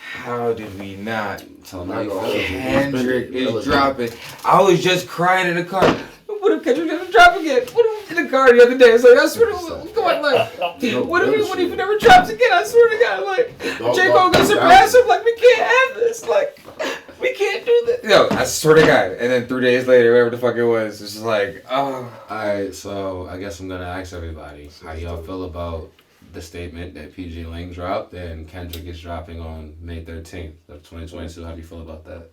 How did we not? Kendrick is dropping. I was just crying in the car. What if Kendrick doesn't drop again? What if in the car the other day? It's like, I swear to God, like, what if he never drops again? I swear to God, like, J. Cole gonna surpass him. Like, we can't have this. Like, we can't do this. Yo, I swear to God. And then 3 days later, whatever the fuck it was, it's just like, oh.
Alright, so I guess I'm gonna ask everybody how y'all feel about the statement that PG Lang dropped and Kendrick is dropping on May 13th of 2022. How do you feel about that?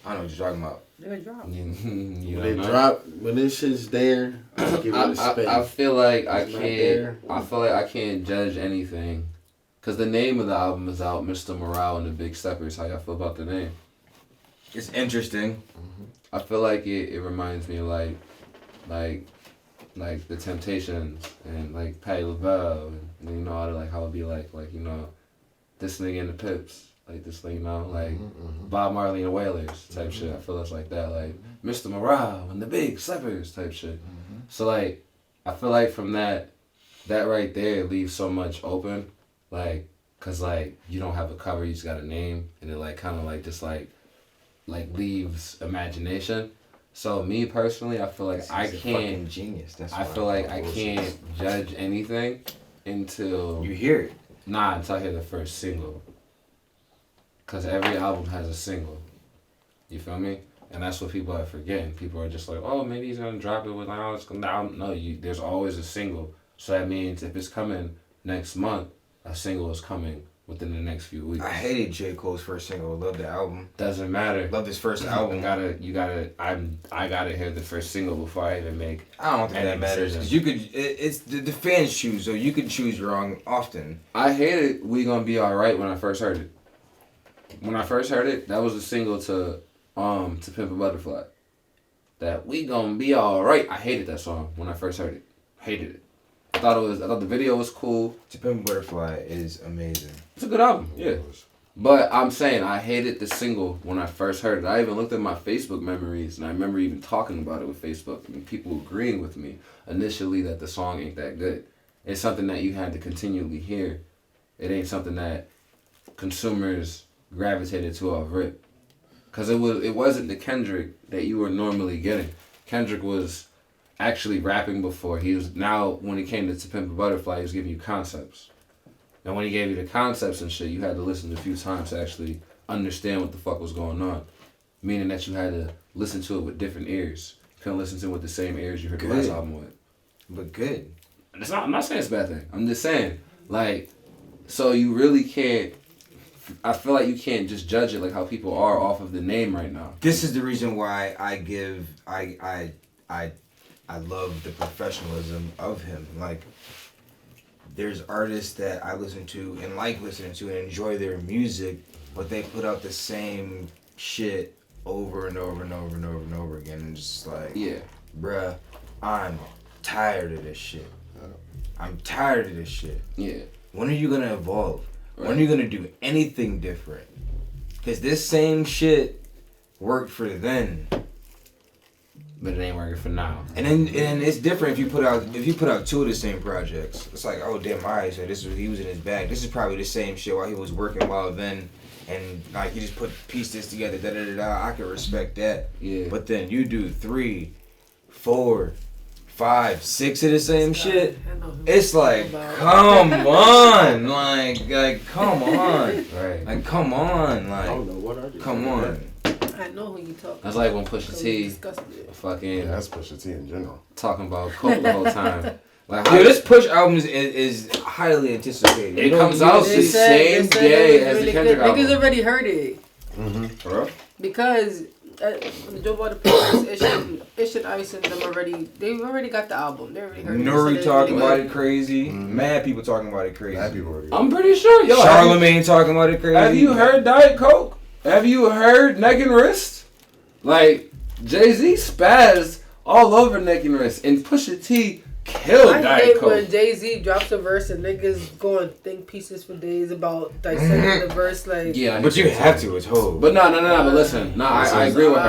I don't know what you're talking about.
They drop.
You
They
don't know?
drop when this shit's there. I give it a spin.
I feel like I
It's not
can't.
there.
I feel like I can't judge anything, cause the name of the album is out, Mr. Morale and the Big Steppers. How y'all feel about the name?
It's interesting.
I feel like it reminds me of like the Temptations and like Patti LaBelle and you know how it'd be like you know this nigga and the Pips. Like this thing, you know, like Bob Marley and the Wailers type shit. I feel it's like that, like Mr. Morale and the Big Steppers type shit. So like, I feel like from that right there it leaves so much open, like, cause like you don't have a cover, you just got a name, and it like kind of like just like leaves imagination. So me personally, I feel like I can't.
Genius. That's
I feel like I can't judge anything until
You hear it.
until I hear the first single. Cause every album has a single. You feel me? And that's what people are forgetting. People are just like, oh, maybe he's gonna drop it with like, oh, it's gonna. No, there's always a single. So that means if it's coming next month, a single is coming within the next few weeks.
I hated J. Cole's first single. Love the album.
Doesn't matter.
Love his first album.
I gotta hear the first single before I even make.
I don't think
any
that matters
decision.
because you could. It's the fans choose, so you can choose wrong often.
I hated "We Gonna Be Alright" when I first heard it. When I first heard it, that was a single to Pimp a Butterfly. That "We Gonna Be Alright." I hated that song when I first heard it. Hated it. I thought the video was cool.
To Pimp a Butterfly is amazing.
It's a good album, yeah. But I'm saying I hated the single when I first heard it. I even looked at my Facebook memories and I remember even talking about it with Facebook and people agreeing with me initially that the song ain't that good. It's something that you had to continually hear. It ain't something that consumers gravitated to off rip. Cause it wasn't the Kendrick that you were normally getting. Kendrick was actually rapping before. He was now when it came to Pimp a Butterfly, he was giving you concepts. And when he gave you the concepts and shit, you had to listen a few times to actually understand what the fuck was going on. Meaning that you had to listen to it with different ears. You couldn't listen to it with the same ears you heard the last album with.
But good.
I'm not saying it's a bad thing. I'm just saying, like, so you really can't. I feel like you can't just judge it like how people are off of the name right now.
This is the reason why I love the professionalism of him. Like, there's artists that I listen to and like listening to and enjoy their music, but they put out the same shit over and over and over and over and over again. And just like,
Yeah.
bruh, I'm tired of this shit. I'm tired of this shit.
Yeah.
When are you gonna evolve?
Right.
When are you gonna do anything different? Because this same shit worked for then.
But it ain't working for now.
And it's different if you put out two of the same projects. It's like, oh damn, alright, so he was in his bag. This is probably the same shit while he was working while then, and like he just pieced this together. Da da da da. I can respect that.
Yeah.
But then you do 3, 4, 5, 6 of the same shit. It's like, come on, like come on,
Right.
like come on,
I don't
like
know what are these.
come on.
I know who you talking.
That's like when Pusha T fucking
Yeah, that's Pusha T in general.
talking about Coke the whole time. Like,
Dude, this Push album is highly anticipated.
It comes out the same day as the Kendrick album.
Niggas already heard it.
Bro?
Because Joe Budden Ish and Ice and them they've already got the album. They already heard it.
Nuri talking about it crazy. Mad people talking about it crazy.
Mad people already.
I'm pretty sure. Yo,
Charlemagne talking about it crazy.
have you heard Diet Coke? Have you heard Neck and Wrist? Like, Jay-Z spazzed all over Neck and Wrist. And Pusha T
killed
I
Diet
hate
Coke.
when Jay-Z drops a verse and niggas go and think pieces for days about dissecting the verse. Like,
Yeah,
But you have to. It's Hov.
But no. But listen, I agree with her.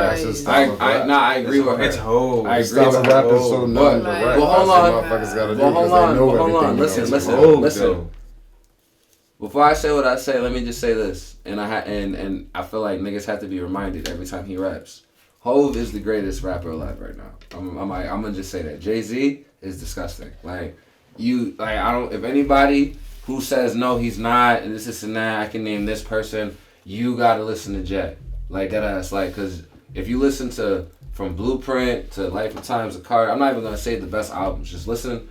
I agree with her.
It's Hov.
I agree
Stop
with
rapping
her.
so known to
But
rap.
hold
That's
on.
what motherfuckers gotta do
Well,
because
hold
they
on.
know
Hold
everything.
on. Listen.
Hov,
Listen.
though.
Before I say what I say, let me just say this, and I feel like niggas have to be reminded every time he raps. Hov is the greatest rapper alive right now. I'm gonna just say that. Jay-Z is disgusting. I don't. If anybody who says no, he's not, and this and that, I can name this person. You gotta listen to Jet. Like that ass. Cause if you listen to from Blueprint to Life of Times of Card, I'm not even gonna say the best albums. Just listen.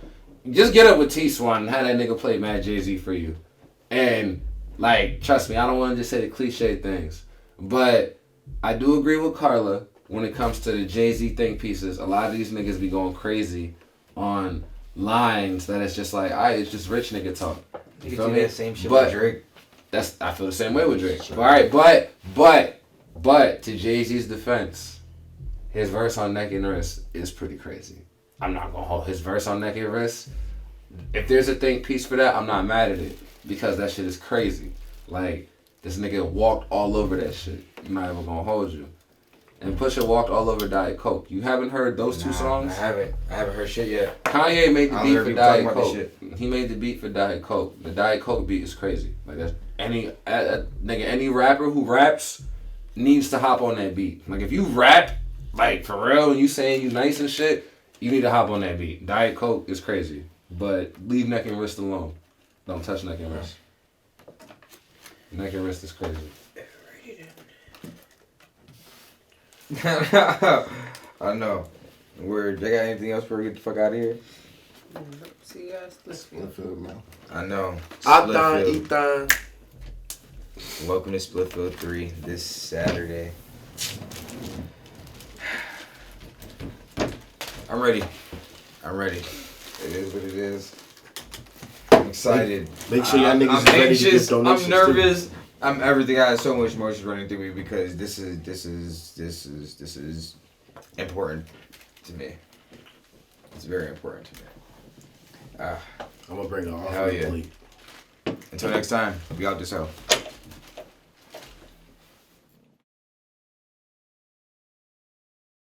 Just get up with T-Swan and have that nigga play Mad Jay-Z for you. And trust me, I don't want to just say the cliche things, but I do agree with Carla when it comes to the Jay-Z think pieces. A lot of these niggas be going crazy on lines that it's just it's just rich nigga talk.
You can do that same shit with Drake.
I feel the same way with Drake. All right, but to Jay-Z's defense, his verse on Neck and Wrist is pretty crazy. I'm not gonna hold his verse on Neck and Wrist. If there's a think piece for that, I'm not mad at it. Because that shit is crazy. This nigga walked all over that shit. I'm not even gonna hold you. And Pusha walked all over Diet Coke. You haven't heard those two songs?
I haven't heard shit yet.
Kanye made the beat for Diet Coke.
Shit.
He made the beat for Diet Coke. The Diet Coke beat is crazy. That's any rapper who raps needs to hop on that beat. If you rap for real and you saying you nice and shit, you need to hop on that beat. Diet Coke is crazy. But leave Neck and Wrist alone. Don't touch Neck and Wrist. Neck and Wrist is crazy.
I know. Word. They got anything else before we get the fuck out of here?
see you guys.
Spliffield, man.
I know.
Ethan.
Welcome to Spliffield 3 this Saturday. I'm ready. It is what it is. I'm excited.
Make sure y'all niggas
I'm
is ready to
anxious.
give donations.
I'm nervous. I'm everything. I have so much emotion running through me because this is important to me. It's very important to me.
I'm gonna bring it all.
Hell yeah. Until next time, we out this hell.